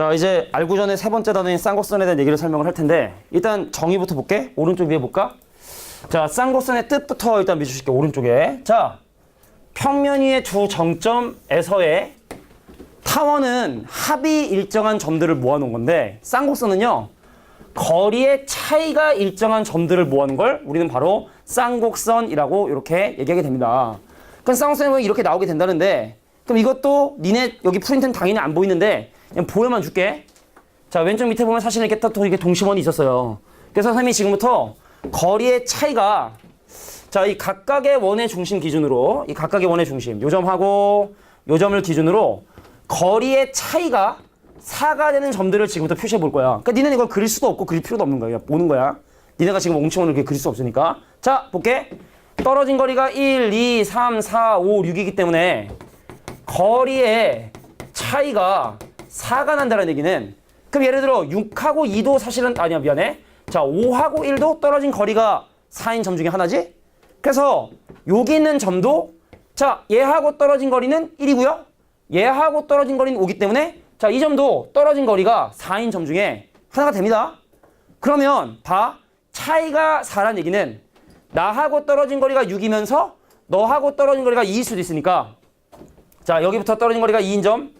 자, 이제 알고 전에 세 번째 단어인 쌍곡선에 대한 얘기를 설명을 할 텐데 일단 정의부터 볼게. 오른쪽 위에 볼까? 자, 쌍곡선의 뜻부터 일단 미주실게. 오른쪽에. 자, 평면 위의 두 정점에서의 타원은 합이 일정한 점들을 모아놓은 건데 쌍곡선은요. 거리의 차이가 일정한 점들을 모아놓은 걸 우리는 바로 쌍곡선이라고 이렇게 얘기하게 됩니다. 그럼 쌍곡선이 이렇게 나오게 된다는데 그럼 이것도 니네 여기 프린트는 당연히 안 보이는데 그냥 보여만 줄게. 자, 왼쪽 밑에 보면 사실 이렇게 또 이게 동심원이 있었어요. 그래서 선생님이 지금부터 거리의 차이가 자, 이 각각의 원의 중심 기준으로 이 각각의 원의 중심 요 점하고 요 점을 기준으로 거리의 차이가 4가 되는 점들을 지금부터 표시해 볼 거야. 그러니까 니네는 이걸 그릴 수도 없고 그릴 필요도 없는 거야. 그냥 보는 거야. 니네가 지금 옹치원을 이렇게 그릴 수 없으니까. 자, 볼게. 떨어진 거리가 1, 2, 3, 4, 5, 6이기 때문에 거리의 차이가 4가 난다는 얘기는 그럼 예를 들어 6하고 2도 사실은 아니야 미안해. 자, 5하고 1도 떨어진 거리가 4인 점 중에 하나지. 그래서 여기 있는 점도 자, 얘하고 떨어진 거리는 1이고요. 얘하고 떨어진 거리는 5기 때문에 자, 이 점도 떨어진 거리가 4인 점 중에 하나가 됩니다. 그러면 봐. 차이가 4란 얘기는 나하고 떨어진 거리가 6이면서 너하고 떨어진 거리가 2일 수도 있으니까 자, 여기부터 떨어진 거리가 2인 점.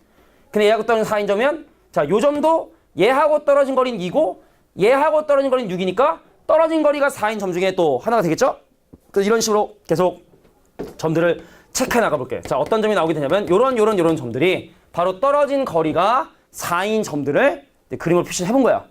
근데 얘하고 떨어진 4인 점이면 자, 요 점도 얘하고 떨어진 거리는 2고 얘하고 떨어진 거리는 6이니까 떨어진 거리가 4인 점 중에 또 하나가 되겠죠? 그래서 이런 식으로 계속 점들을 체크해 나가 볼게. 자, 어떤 점이 나오게 되냐면 요런 점들이 바로 떨어진 거리가 4인 점들을 그림으로 표시해 본 거야.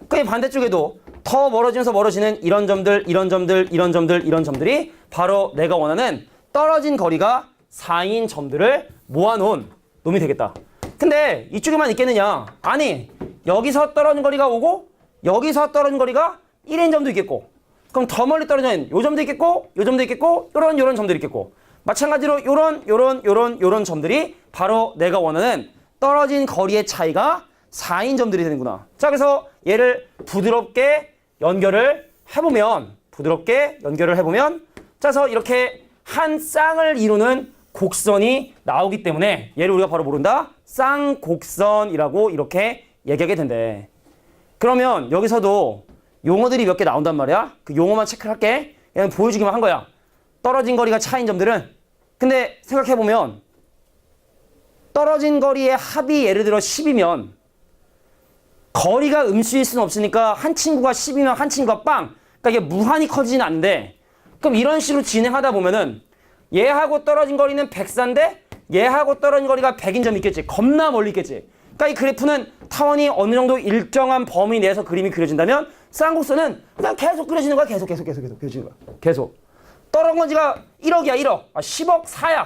그 반대쪽에도 더 멀어지면서 멀어지는 이런 점들, 이런 점들, 이런 점들, 이런 점들이 바로 내가 원하는 떨어진 거리가 4인 점들을 모아놓은 놈이 되겠다. 근데 이쪽에만 있겠느냐? 아니, 여기서 떨어진 거리가 5고 여기서 떨어진 거리가 1인 점도 있겠고 그럼 더 멀리 떨어진 요 점도 있겠고 요 점도 있겠고 요런 점들이 있겠고 마찬가지로 요런 점들이 바로 내가 원하는 떨어진 거리의 차이가 4인 점들이 되는구나. 자, 그래서 얘를 부드럽게 연결을 해보면 자, 그래서 이렇게 한 쌍을 이루는 곡선이 나오기 때문에 얘를 우리가 바로 모른다. 쌍곡선이라고 이렇게 얘기하게 된대. 그러면 여기서도 용어들이 몇 개 나온단 말이야. 그 용어만 체크를 할게. 그냥 보여주기만 한 거야. 떨어진 거리가 차이인 점들은. 근데 생각해보면 떨어진 거리의 합이 예를 들어 10이면 거리가 음수일 수는 없으니까 한 친구가 10이면 한 친구가 빵. 그러니까 이게 무한히 커지지는 않는데 그럼 이런 식으로 진행하다 보면은 얘하고 떨어진 거리는 104인데 얘하고 떨어진 거리가 100인 점이 있겠지. 겁나 멀리 있겠지. 그러니까 이 그래프는 타원이 어느 정도 일정한 범위 내에서 그림이 그려진다면 쌍곡선은 그냥 계속 그려지는 거야. 계속 그려지는 거야. 계속. 떨어진 거리가 1억이야. 1억. 10억 4야.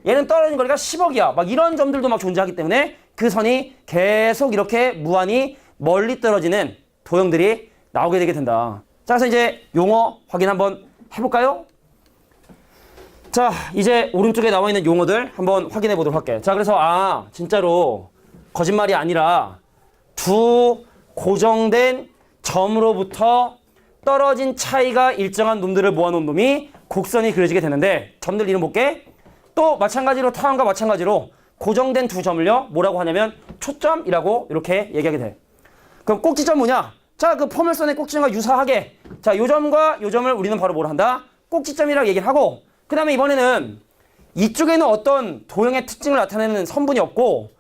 얘는 떨어진 거리가 10억이야. 막 이런 점들도 막 존재하기 때문에 그 선이 계속 이렇게 무한히 멀리 떨어지는 도형들이 나오게 되게 된다. 자, 그래서 이제 용어 확인 한번 해볼까요? 자, 이제 오른쪽에 나와 있는 용어들 한번 확인해 보도록 할게. 자, 그래서 진짜로 거짓말이 아니라 두 고정된 점으로부터 떨어진 차이가 일정한 놈들을 모아놓은 놈이 곡선이 그려지게 되는데 점들 이름 볼게. 또 마찬가지로 타원과 마찬가지로 고정된 두 점을요 뭐라고 하냐면 초점이라고 이렇게 얘기하게 돼. 그럼 꼭지점 뭐냐? 자, 그 포물선의 꼭지점과 유사하게 자, 요 점과 요 점을 우리는 바로 뭐라 한다? 꼭지점이라고 얘기를 하고 그 다음에 이번에는 이쪽에는 어떤 도형의 특징을 나타내는 선분이 없고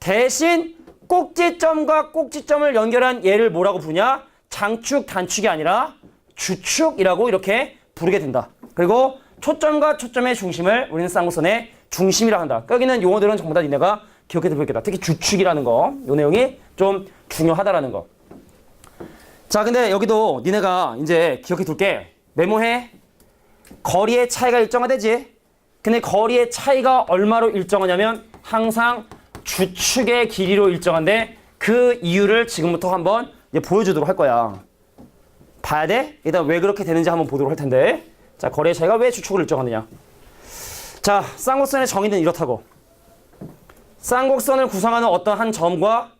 대신 꼭지점과 꼭지점을 연결한 얘를 뭐라고 부르냐? 장축, 단축이 아니라 주축이라고 이렇게 부르게 된다. 그리고 초점과 초점의 중심을 우리는 쌍곡선의 중심이라 한다. 여기는 용어들은 전부 다 니네가 기억해 두겠다. 특히 주축이라는 거, 요 내용이 좀 중요하다라는 거. 자, 근데 여기도 니네가 이제 기억해 둘게. 메모해. 거리의 차이가 일정하대지. 근데 거리의 차이가 얼마로 일정하냐면 항상 주축의 길이로 일정한데 그 이유를 지금부터 한번 이제 보여주도록 할 거야. 봐야 돼? 일단 왜 그렇게 되는지 한번 보도록 할 텐데. 자, 거리의 차이가 왜 주축을 일정하느냐. 자, 쌍곡선의 정의는 이렇다고. 쌍곡선을 구성하는 어떤 한 점과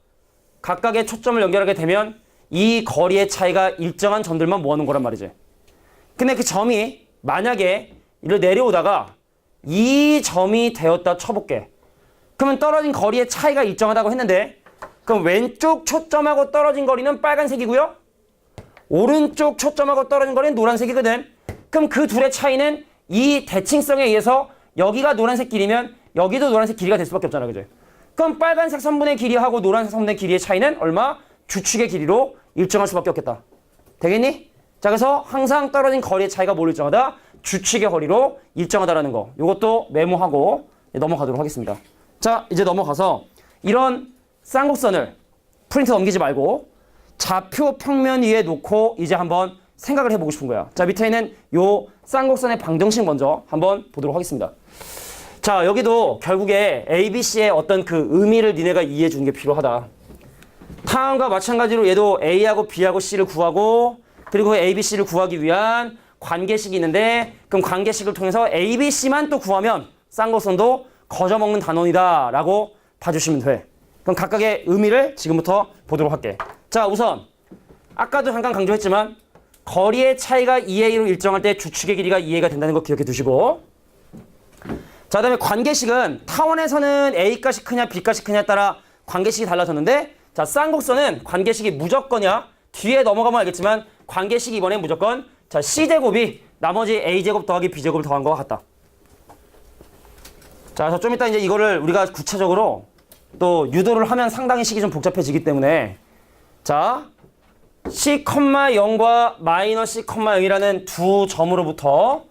각각의 초점을 연결하게 되면 이 거리의 차이가 일정한 점들만 모아놓은 거란 말이지. 근데 그 점이 만약에 이를 내려오다가 이 점이 되었다 쳐볼게. 그러면 떨어진 거리의 차이가 일정하다고 했는데 그럼 왼쪽 초점하고 떨어진 거리는 빨간색이고요. 오른쪽 초점하고 떨어진 거리는 노란색이거든. 그럼 그 둘의 차이는 이 대칭성에 의해서 여기가 노란색 길이면 여기도 노란색 길이가 될 수밖에 없잖아. 그죠? 그럼 빨간색 선분의 길이하고 노란색 선분의 길이의 차이는 얼마? 주축의 길이로 일정할 수밖에 없겠다. 되겠니? 자, 그래서 항상 떨어진 거리의 차이가 뭘 일정하다? 주축의 거리로 일정하다라는 거. 이것도 메모하고 넘어가도록 하겠습니다. 자, 이제 넘어가서 이런 쌍곡선을 프린트 넘기지 말고 좌표 평면 위에 놓고 이제 한번 생각을 해보고 싶은 거야. 자, 밑에 있는 요 쌍곡선의 방정식 먼저 한번 보도록 하겠습니다. 자, 여기도 결국에 ABC의 어떤 그 의미를 니네가 이해해 주는 게 필요하다. 다음과 마찬가지로 얘도 A하고 B하고 C를 구하고 그리고 ABC를 구하기 위한 관계식이 있는데 그럼 관계식을 통해서 ABC만 또 구하면 쌍곡선도 거저먹는 단원이다 라고 봐주시면 돼. 그럼 각각의 의미를 지금부터 보도록 할게. 자, 우선 아까도 잠깐 강조했지만 거리의 차이가 2A로 일정할 때 주축의 길이가 2A가 된다는 거 기억해 두시고, 자, 그 다음에 관계식은 타원에서는 A값이 크냐 B값이 크냐에 따라 관계식이 달라졌는데, 자, 쌍곡선은 관계식이 무조건이야. 뒤에 넘어가면 알겠지만 관계식이 이번엔 무조건 자 C제곱이 나머지 A제곱 더하기 B제곱을 더한 거와 같다. 자, 그래서 좀 이따 이제 이거를 우리가 구체적으로 또 유도를 하면 상당히 식이 좀 복잡해지기 때문에, 자, C,0과 마이너스 C,0이라는 두 점으로부터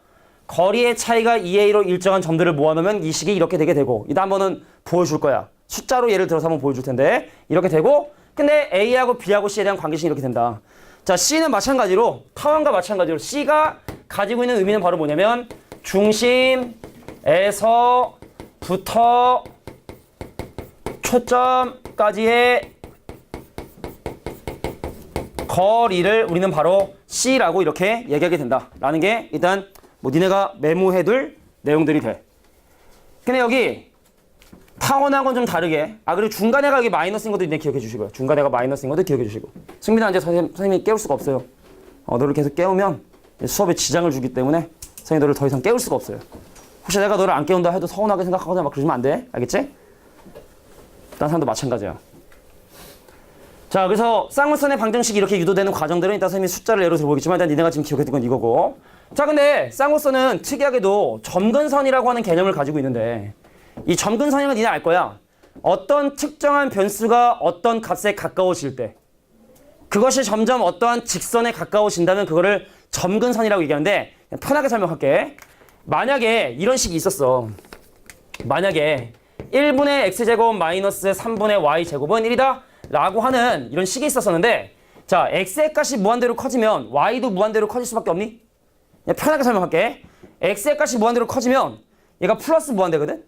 거리의 차이가 2A로 일정한 점들을 모아놓으면 이 식이 이렇게 되게 되고, 이따 한번은 보여줄 거야. 숫자로 예를 들어서 한번 보여줄 텐데, 이렇게 되고, 근데 A하고 B하고 C에 대한 관계식이 이렇게 된다. 자, C는 마찬가지로, 타원과 마찬가지로 C가 가지고 있는 의미는 바로 뭐냐면 중심에서부터 초점까지의 거리를 우리는 바로 C라고 이렇게 얘기하게 된다라는 게 일단 뭐 니네가 메모해둘 내용들이 돼. 근데 여기 타원하고는 좀 다르게, 그리고 중간에가 여기 마이너스인 것도 니네 기억해 주시고요. 중간에가 마이너스인 것도 기억해 주시고. 승민아, 이제 선생님이 깨울 수가 없어요. 너를 계속 깨우면 수업에 지장을 주기 때문에 선생님이 너를 더 이상 깨울 수가 없어요. 혹시 내가 너를 안 깨운다 해도 서운하게 생각하거나 막 그러시면 안 돼. 알겠지? 다른 사람도 마찬가지야. 자, 그래서 쌍곡선의 방정식이 이렇게 유도되는 과정들은 일단 선생님이 숫자를 예로 들어보겠지만 일단 니네가 지금 기억해 둔 건 이거고. 자, 근데 쌍곡선은 특이하게도 점근선이라고 하는 개념을 가지고 있는데, 이 점근선이면 니네 알 거야. 어떤 특정한 변수가 어떤 값에 가까워질 때 그것이 점점 어떠한 직선에 가까워진다면 그거를 점근선이라고 얘기하는데, 편하게 설명할게. 만약에 이런 식이 있었어. 만약에 1분의 x제곱 마이너스 3분의 y제곱은 1이다 라고 하는 이런 식이 있었었는데, 자, x의 값이 무한대로 커지면 y도 무한대로 커질 수밖에 없니? 그냥 편하게 설명할게. x의 값이 무한대로 커지면 얘가 플러스 무한대거든?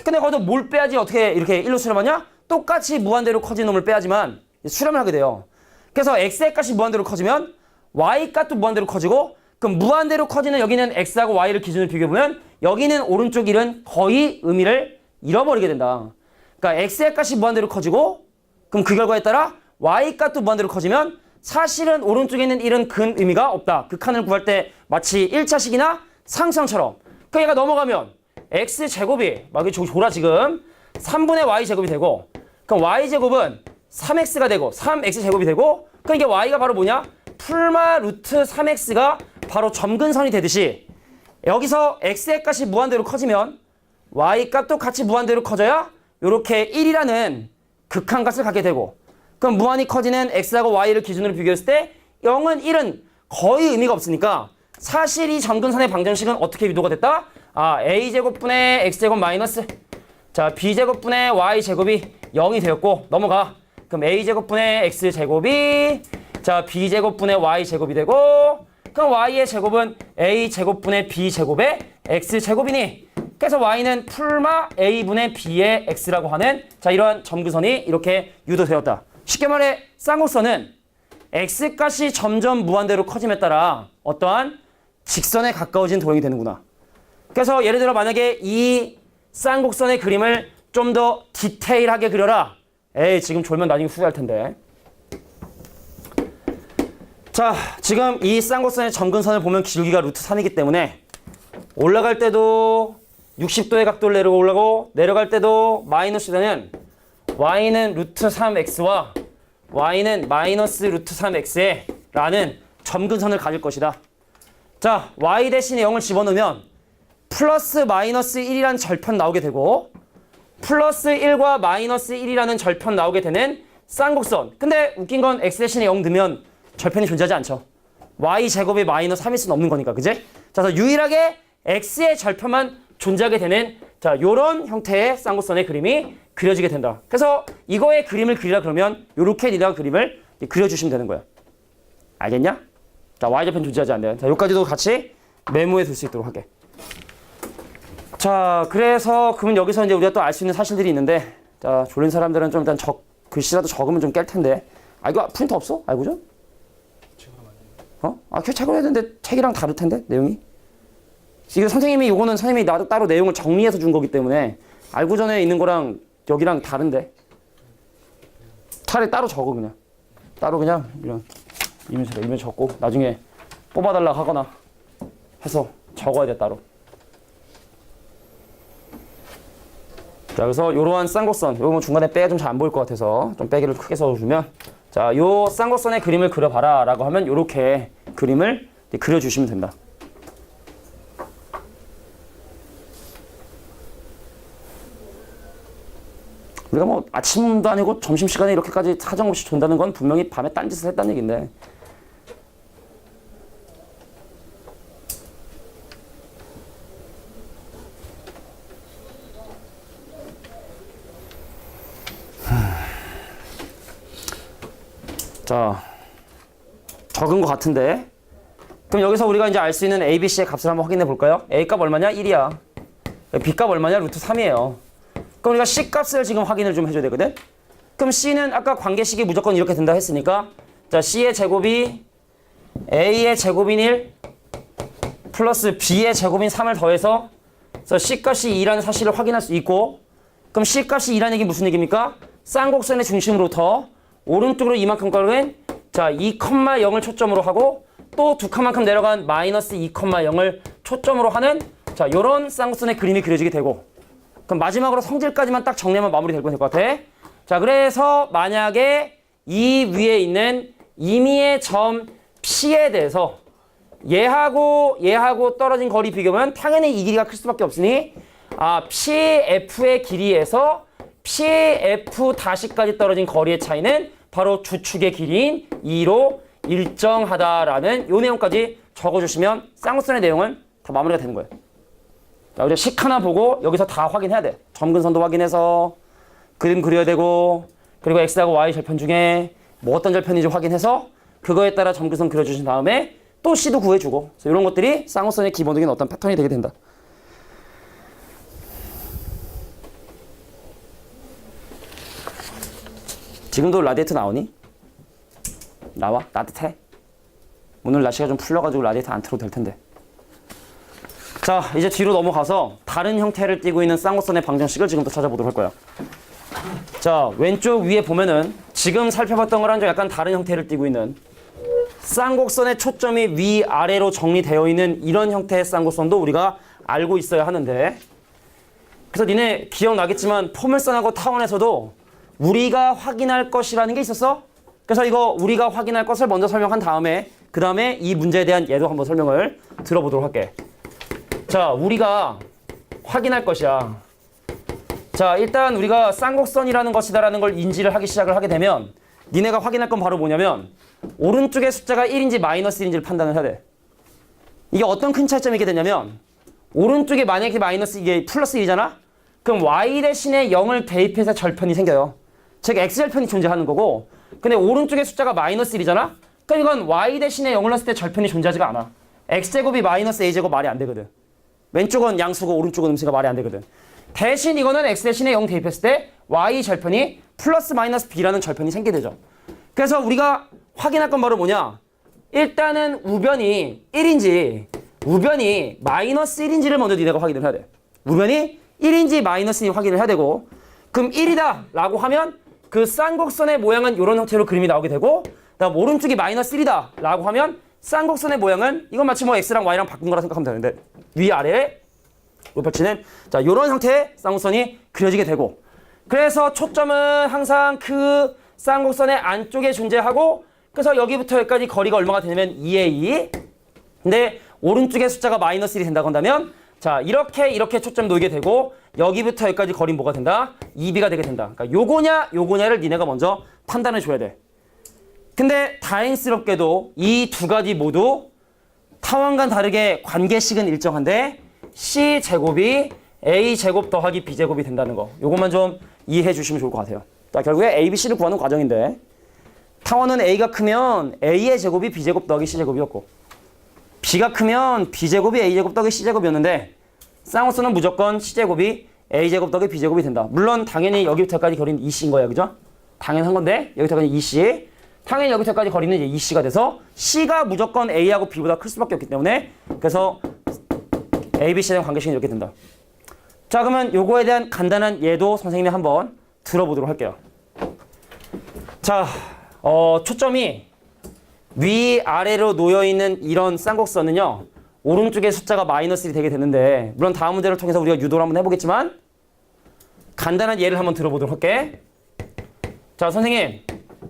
근데 거기서 뭘 빼야지 어떻게 이렇게 1로 수렴하냐? 똑같이 무한대로 커진 놈을 빼야지만 수렴을 하게 돼요. 그래서 x의 값이 무한대로 커지면 y 값도 무한대로 커지고, 그럼 무한대로 커지는 여기는 x하고 y를 기준으로 비교해보면 여기는 오른쪽 1은 거의 의미를 잃어버리게 된다. 그러니까 x의 값이 무한대로 커지고, 그럼 그 결과에 따라 y 값도 무한대로 커지면 사실은 오른쪽에 있는 1은 근 의미가 없다. 극한을 구할 때 마치 1차식이나 상수항처럼. 그러니까 얘가 넘어가면 x제곱이 막 이렇게 졸아 지금 3분의 y제곱이 되고, 그럼 y제곱은 3x가 되고 3x제곱이 되고, 그럼 이게 y가 바로 뭐냐? 풀마 루트 3x가 바로 점근선이 되듯이 여기서 x의 값이 무한대로 커지면 y 값도 같이 무한대로 커져야 이렇게 1이라는 극한값을 갖게 되고, 그럼 무한히 커지는 x하고 y를 기준으로 비교했을 때 0은 1은 거의 의미가 없으니까 사실 이 점근선의 방정식은 어떻게 유도가 됐다? a제곱분의 x제곱 마이너스, 자, b제곱분의 y제곱이 0이 되었고 넘어가. 그럼 a제곱분의 x제곱이 자 b제곱분의 y제곱이 되고, 그럼 y의 제곱은 a제곱분의 b제곱의 x제곱이니, 그래서 y는 풀마 a분의 b의 x라고 하는 자 이러한 점근선이 이렇게 유도되었다. 쉽게 말해 쌍곡선은 x값이 점점 무한대로 커짐에 따라 어떠한 직선에 가까워진 도형이 되는구나. 그래서 예를 들어 만약에 이 쌍곡선의 그림을 좀 더 디테일하게 그려라. 지금 졸면 나중에 후회할 텐데. 자, 지금 이 쌍곡선의 점근선을 보면 기울기가 루트 3이기 때문에 올라갈 때도 60도의 각도를 내려고 올라가고 내려갈 때도 마이너스 되는 y는 루트 3x와 y는 마이너스 루트 3x에 라는 점근선을 가질 것이다. 자, y 대신에 0을 집어넣으면 플러스 마이너스 1이라는 절편 나오게 되고 플러스 1과 마이너스 1이라는 절편 나오게 되는 쌍곡선. 근데 웃긴 건 x 대신에 0 넣으면 절편이 존재하지 않죠. y제곱이 마이너스 3일 수는 없는 거니까, 그지? 자, 그래서 유일하게 x의 절편만 존재하게 되는 자, 요런 형태의 쌍곡선의 그림이 그려지게 된다. 그래서 이거의 그림을 그리라 그러면 요렇게 니가 그림을 그려주시면 되는 거야. 알겠냐? 자, y절편 존재하지 않네요. 자, 요까지도 같이 메모해 둘 수 있도록 할게. 자, 그래서 그러면 여기서 이제 우리가 또 알 수 있는 사실들이 있는데, 자, 졸린 사람들은 좀 일단 글씨라도 적으면 좀 깰 텐데. 아, 이거 프린터 없어? 알고 좀? 아, 책으로 해야 되는데 책이랑 다를 텐데, 내용이? 이거 선생님이 요거는 선생님이 나도 따로 내용을 정리해서 준 거기 때문에 알고 전에 있는 거랑 여기랑 다른데. 차라리 따로 적어, 그냥. 따로 그냥 이런 이면 적고 나중에 뽑아달라고 하거나 해서 적어야 돼, 따로. 자, 그래서 요러한 쌍곡선, 요거 뭐 중간에 빼야 좀 잘 안 보일 것 같아서 좀 빼기를 크게 써주면, 자, 요 쌍곡선의 그림을 그려봐라 라고 하면 요렇게 그림을 그려주시면 된다. 우리가 뭐 아침도 아니고 점심시간에 이렇게까지 사정없이 존다는 건 분명히 밤에 딴짓을 했다는 얘기인데, 자, 적은 것 같은데, 그럼 여기서 우리가 이제 알 수 있는 A, B, C의 값을 한번 확인해 볼까요? A 값 얼마냐? 1이야. B 값 얼마냐? 루트 3이에요. 그럼 우리가 C 값을 지금 확인을 좀 해줘야 되거든? 그럼 C는 아까 관계식이 무조건 이렇게 된다 했으니까, 자, C의 제곱이 A의 제곱인 1 플러스 B의 제곱인 3을 더해서, 그래서 C 값이 2라는 사실을 확인할 수 있고, 그럼 C 값이 2라는 얘기 무슨 얘기입니까? 쌍곡선의 중심으로부터 오른쪽으로 이만큼 값은 자, 2,0을 초점으로 하고 또 두 칸만큼 내려간 마이너스 2,0을 초점으로 하는 자, 요런 쌍곡선의 그림이 그려지게 되고, 그럼 마지막으로 성질까지만 딱 정리하면 마무리 될 것 같아. 자, 그래서 만약에 이 위에 있는 임의의 점 P에 대해서 얘하고 떨어진 거리 비교면 당연히 이 길이가 클 수밖에 없으니 PF의 길이에서 PF-까지 떨어진 거리의 차이는 바로 주축의 길이인 2로 일정하다라는 요 내용까지 적어주시면 쌍곡선의 내용은 다 마무리가 되는 거예요. 자, 우리가 식 하나 보고 여기서 다 확인해야 돼. 점근선도 확인해서 그림 그려야 되고, 그리고 X하고 Y 절편 중에 뭐 어떤 절편인지 확인해서 그거에 따라 점근선 그려주신 다음에 또 C도 구해주고, 그래서 이런 것들이 쌍곡선의 기본적인 어떤 패턴이 되게 된다. 지금도 라디에이터 나오니? 나와? 따뜻해? 오늘 날씨가 좀 풀려가지고 라디에이터 안 틀어도 될 텐데. 자, 이제 뒤로 넘어가서 다른 형태를 띠고 있는 쌍곡선의 방정식을 지금부터 찾아보도록 할 거야. 자, 왼쪽 위에 보면은 지금 살펴봤던 거랑 좀 약간 다른 형태를 띠고 있는 쌍곡선의 초점이 위아래로 정리되어 있는 이런 형태의 쌍곡선도 우리가 알고 있어야 하는데, 그래서 니네 기억나겠지만 포물선하고 타원에서도 우리가 확인할 것이라는 게 있었어? 그래서 이거 우리가 확인할 것을 먼저 설명한 다음에 그 다음에 이 문제에 대한 예도 한번 설명을 들어보도록 할게. 자, 우리가 확인할 것이야. 자, 일단 우리가 쌍곡선이라는 것이다라는 걸 인지를 하기 시작을 하게 되면 니네가 확인할 건 바로 뭐냐면 오른쪽의 숫자가 1인지 마이너스 1인지를 판단을 해야 돼. 이게 어떤 큰 차이점이 있게 되냐면 오른쪽에 만약에 마이너스 이게 플러스 1이잖아? 그럼 y 대신에 0을 대입해서 절편이 생겨요. 즉 x절편이 존재하는 거고, 근데 오른쪽의 숫자가 마이너스 1이잖아? 그럼 이건 y 대신에 0을 넣었을 때 절편이 존재하지가 않아. x제곱이 마이너스 a제곱 말이 안 되거든. 왼쪽은 양수고 오른쪽은 음수가 말이 안 되거든. 대신 이거는 x 대신에 0 대입했을 때 y 절편이 플러스 마이너스 b라는 절편이 생기게 되죠. 그래서 우리가 확인할 건 바로 뭐냐? 일단은 우변이 1인지 우변이 마이너스 1인지를 먼저 니네가 확인을 해야 돼. 우변이 1인지 마이너스 1인지 확인을 해야 되고, 그럼 1이다 라고 하면 그 쌍곡선의 모양은 이런 형태로 그림이 나오게 되고, 그다음 오른쪽이 마이너스 1이다 라고 하면 쌍곡선의 모양은 이건 마치 뭐 x랑 y랑 바꾼 거라 생각하면 되는데 위아래에 펼치는 자, 이런 형태의 쌍곡선이 그려지게 되고, 그래서 초점은 항상 그 쌍곡선의 안쪽에 존재하고 그래서 여기부터 여기까지 거리가 얼마가 되냐면 2a. 근데 오른쪽에 숫자가 마이너스 1이 된다고 한다면 자 이렇게 초점 놓이게 되고 여기부터 여기까지 거리는 뭐가 된다? 2b가 되게 된다. 그러니까 요거냐를 니네가 먼저 판단해 줘야 돼. 근데 다행스럽게도 이 두 가지 모두 타원간 다르게 관계식은 일정한데 c제곱이 a제곱 더하기 b제곱이 된다는 거. 요것만 좀 이해해 주시면 좋을 것 같아요. 자, 결국에 a, b, c를 구하는 과정인데 타원은 a가 크면 a의 제곱이 b제곱 더하기 c제곱이었고 b가 크면 b제곱이 a제곱 더하기 c제곱이었는데 쌍호선은 무조건 c제곱이 a제곱 더하기 b제곱이 된다. 물론 당연히 여기부터까지 거리는 2c인 거예요. 그죠? 당연한 건데 여기부터까지 2c. 당연히 여기서까지 거리는 이제 2c가 돼서 c가 무조건 a하고 b보다 클 수밖에 없기 때문에 그래서 a, b, c에 대한 관계식은 이렇게 된다. 자, 그러면 요거에 대한 간단한 예도 선생님이 한번 들어보도록 할게요. 자, 초점이 위아래로 놓여있는 이런 쌍곡선은요. 오른쪽에 숫자가 마이너스 1이 되게 되는데 물론 다음 문제를 통해서 우리가 유도를 한번 해보겠지만 간단한 예를 한번 들어보도록 할게. 자, 선생님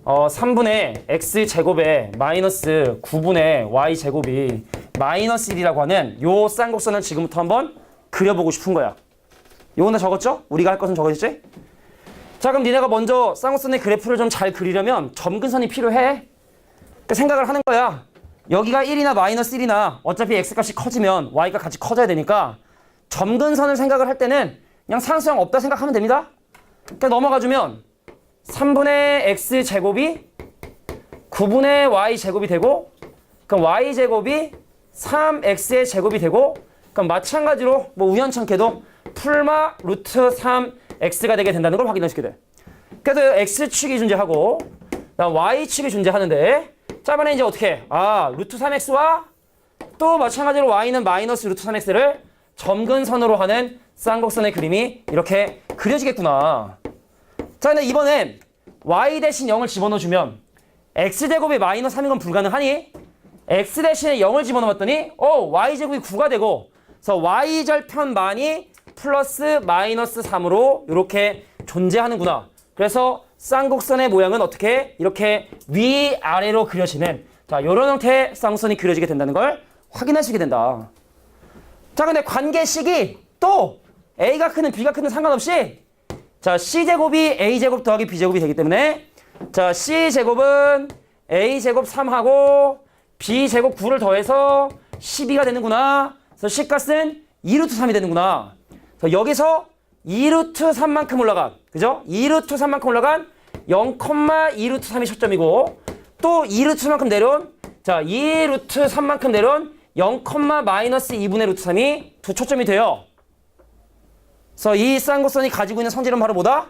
3분의 x제곱에 마이너스 9분의 y제곱이 마이너스 1이라고 하는 요 쌍곡선을 지금부터 한번 그려보고 싶은 거야. 요거는 적었죠? 우리가 할 것은 적어졌지? 자, 그럼 니네가 먼저 쌍곡선의 그래프를 좀 잘 그리려면 점근선이 필요해. 그 생각을 하는 거야. 여기가 1이나 마이너스 1이나 어차피 x값이 커지면 y가 같이 커져야 되니까 점근선을 생각을 할 때는 그냥 상수형 없다 생각하면 됩니다. 그러니까 넘어가주면 3분의 x제곱이 9분의 y제곱이 되고 그럼 y제곱이 3x의 제곱이 되고 그럼 마찬가지로 뭐 우연찮게도 풀마 루트 3x가 되게 된다는 걸 확인할 수 있게 돼. 그래서 x축이 존재하고 y축이 존재하는데 자, 이번에 이제 어떻게 해? 루트 3x와 또 마찬가지로 y는 마이너스 루트 3x를 점근선으로 하는 쌍곡선의 그림이 이렇게 그려지겠구나. 자, 근데 이번엔 y 대신 0을 집어넣어주면 x제곱이 마이너스 3인 건 불가능하니 x 대신에 0을 집어넣었더니 y제곱이 9가 되고 그래서 y절편만이 플러스 마이너스 3으로 이렇게 존재하는구나. 그래서 쌍곡선의 모양은 어떻게 이렇게 위아래로 그려지는 자, 이런 형태의 쌍곡선이 그려지게 된다는 걸 확인할 수 있게 된다. 자, 근데 관계식이 또 a가 크든 b가 크든 상관없이 자, c제곱이 a제곱 더하기 b제곱이 되기 때문에 자, c제곱은 a제곱 3하고 b제곱 9를 더해서 12가 되는구나. 그래서 c값은 2루트 3이 되는구나. 그래서 여기서 2루트 3만큼 올라간 그죠? 2루트 3만큼 올라간 0,2루트 3이 초점이고 또 2루트 3만큼 내려온 자, 2루트 3만큼 내려온 0, 마이너스 2분의 루트 3이 두 초점이 돼요. 그래서 이 쌍곡선이 가지고 있는 성질은 바로 뭐다?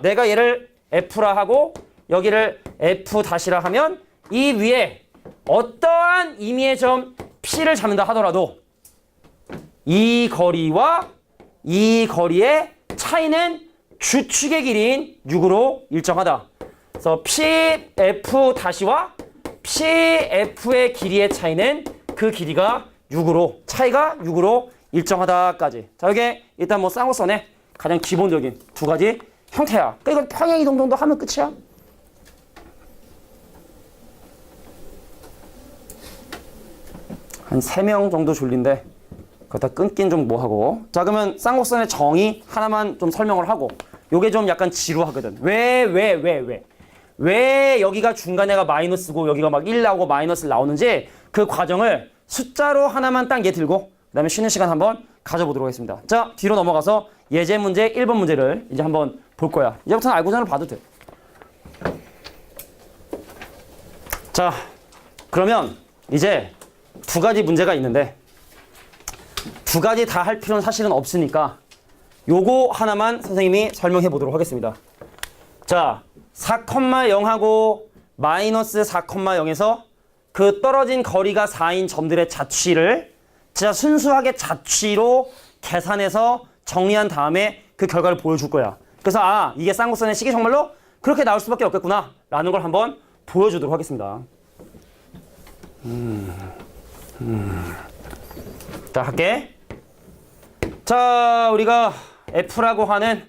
내가 얘를 F라 하고 여기를 F' 하면 이 위에 어떠한 임의의 점 P를 잡는다 하더라도 이 거리와 이 거리의 차이는 주축의 길이인 6으로 일정하다. 그래서 PF''와 PF의 길이의 차이는 그 길이가 6으로 차이가 6으로 일정하다까지. 자, 이게 일단 뭐 쌍곡선의 가장 기본적인 두 가지 형태야. 그러니까 이건 평행이동 정도 하면 끝이야. 한 3명 정도 줄린데 그거 다 끊긴 좀 뭐하고. 자, 그러면 쌍곡선의 정의 하나만 좀 설명을 하고 요게 좀 약간 지루하거든. 왜 여기가 중간에가 마이너스고 여기가 막 1 나오고 마이너스 나오는지 그 과정을 숫자로 하나만 딱 얘 들고 그 다음에 쉬는 시간 한번 가져보도록 하겠습니다. 자, 뒤로 넘어가서 예제 문제 1번 문제를 이제 한번 볼 거야. 이제부터는 알고자는 봐도 돼. 자, 그러면 이제 두 가지 문제가 있는데 두 가지 다 할 필요는 사실은 없으니까 요거 하나만 선생님이 설명해 보도록 하겠습니다. 자, 4,0하고 마이너스 4,0에서 그 떨어진 거리가 4인 점들의 자취를 진짜 순수하게 자취로 계산해서 정리한 다음에 그 결과를 보여줄 거야. 그래서 이게 쌍곡선의 식이 정말로 그렇게 나올 수밖에 없겠구나 라는 걸 한번 보여주도록 하겠습니다. 자, 할게. 자, 우리가 F라고 하는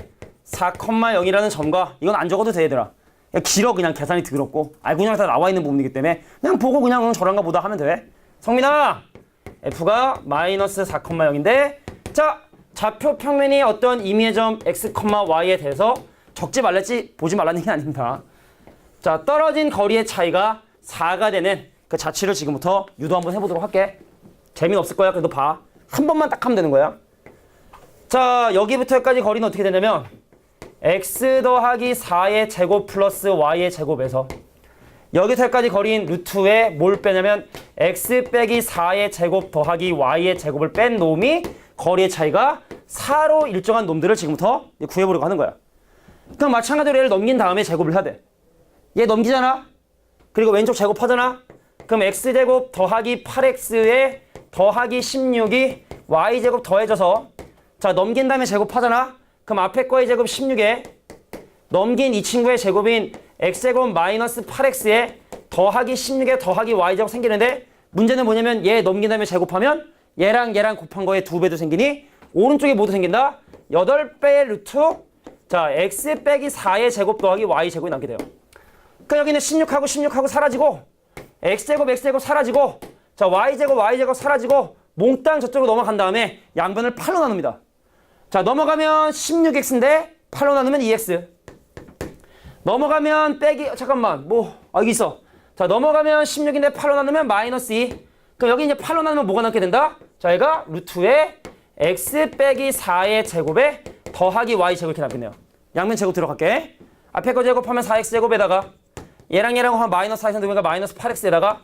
4,0이라는 점과 이건 안 적어도 돼 얘들아. 그냥 길어 그냥 계산이 더럽고 알고 그냥 다 나와 있는 부분이기 때문에 그냥 보고 그냥 저런가 보다 하면 돼. 성민아 f가 마이너스 4,0인데 자 좌표 평면이 어떤 임의의 점 x, y에 대해서 적지 말랬지 보지 말라는 게 아닙니다. 자 떨어진 거리의 차이가 4가 되는 그 자취를 지금부터 유도 한번 해보도록 할게. 재미는 없을 거야. 그래도 봐. 한 번만 딱 하면 되는 거야. 자 여기부터 여기까지 거리는 어떻게 되냐면 x 더하기 4의 제곱 플러스 y의 제곱에서 여기서 여기까지 거리인 루트에 뭘 빼냐면 x 빼기 4의 제곱 더하기 y의 제곱을 뺀 놈이 거리의 차이가 4로 일정한 놈들을 지금부터 구해보려고 하는 거야. 그럼 마찬가지로 얘를 넘긴 다음에 제곱을 해야 돼. 얘 넘기잖아. 그리고 왼쪽 제곱하잖아. 그럼 x제곱 더하기 8x에 더하기 16이 y제곱 더해져서 자 넘긴 다음에 제곱하잖아. 그럼 앞에 거의 제곱 16에 넘긴 이 친구의 제곱인 x제곱 마이너스 8x에 더하기 16에 더하기 y제곱 생기는데 문제는 뭐냐면 얘 넘긴 다음에 제곱하면 얘랑 곱한 거에 2배도 생기니 오른쪽에 모두 생긴다. 8배의 루트 자 x 빼기 4의 제곱 더하기 y제곱이 남게 돼요. 그러니까 여기는 16하고 사라지고 x제곱 사라지고 자 y제곱 사라지고 몽땅 저쪽으로 넘어간 다음에 양변을 8로 나눕니다. 자 넘어가면 16x인데 8로 나누면 2x 넘어가면 빼기 잠깐만 여기 있어. 자 넘어가면 16인데 8로 나누면 마이너스 2 그럼 여기 이제 8로 나누면 뭐가 남게 된다? 자 얘가 루트에 x 빼기 4의 제곱에 더하기 y 제곱 이렇게 남겠네요. 양면 제곱 들어갈게. 앞에 거 제곱하면 4x 제곱에다가 얘랑 하면 마이너스 4에서 누구니까 마이너스 8x에다가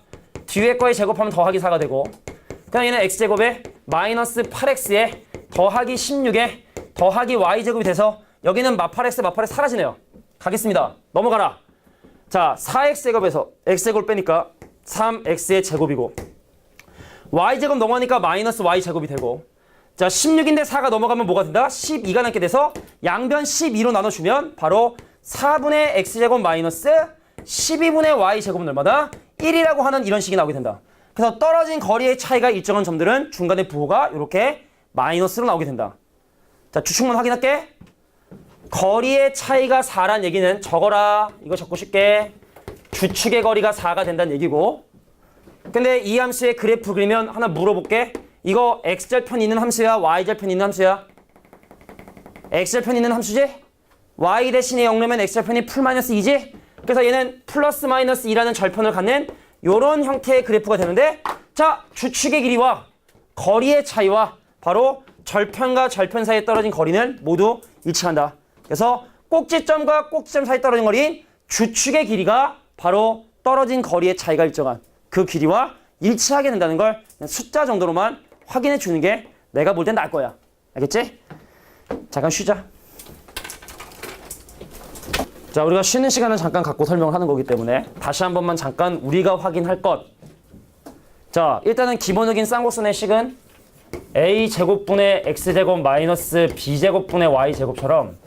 뒤에 거에 제곱하면 더하기 4가 되고 그냥 얘는 x제곱에 마이너스 8x에 더하기 16에 더하기 y제곱이 돼서 여기는 마팔x 사라지네요. 가겠습니다. 넘어가라. 자 4x제곱에서 x제곱을 빼니까 3x의 제곱이고 y제곱 넘어가니까 마이너스 y제곱이 되고 자 16인데 4가 넘어가면 뭐가 된다? 12가 남게 돼서 양변 12로 나눠주면 바로 4분의 x제곱 마이너스 12분의 y제곱은 얼마다? 1이라고 하는 이런 식이 나오게 된다. 그래서 떨어진 거리의 차이가 일정한 점들은 중간에 부호가 이렇게 마이너스로 나오게 된다. 자 주축만 확인할게. 거리의 차이가 4란 얘기는 적어라. 이거 적고 쉽게 주축의 거리가 4가 된다는 얘기고 근데 이 함수의 그래프 그리면 하나 물어볼게. 이거 x절편 있는 함수야? y절편 있는 함수야? x절편 있는 함수지? y 대신에 0이면 x절편이 풀 마이너스 2지? 그래서 얘는 플러스 마이너스 2라는 절편을 갖는 요런 형태의 그래프가 되는데 자 주축의 길이와 거리의 차이와 바로 절편과 절편 사이에 떨어진 거리는 모두 일치한다. 그래서 꼭지점과 꼭지점 사이에 떨어진 거리인 주축의 길이가 바로 떨어진 거리의 차이가 일정한 그 길이와 일치하게 된다는 걸 숫자 정도로만 확인해 주는 게 내가 볼 땐 나을 거야. 알겠지? 잠깐 쉬자. 자, 우리가 쉬는 시간을 잠깐 갖고 설명을 하는 거기 때문에 다시 한 번만 잠깐 우리가 확인할 것. 자, 일단은 기본적인 쌍곡선의 식은 a제곱분의 x제곱 마이너스 b제곱분의 y제곱처럼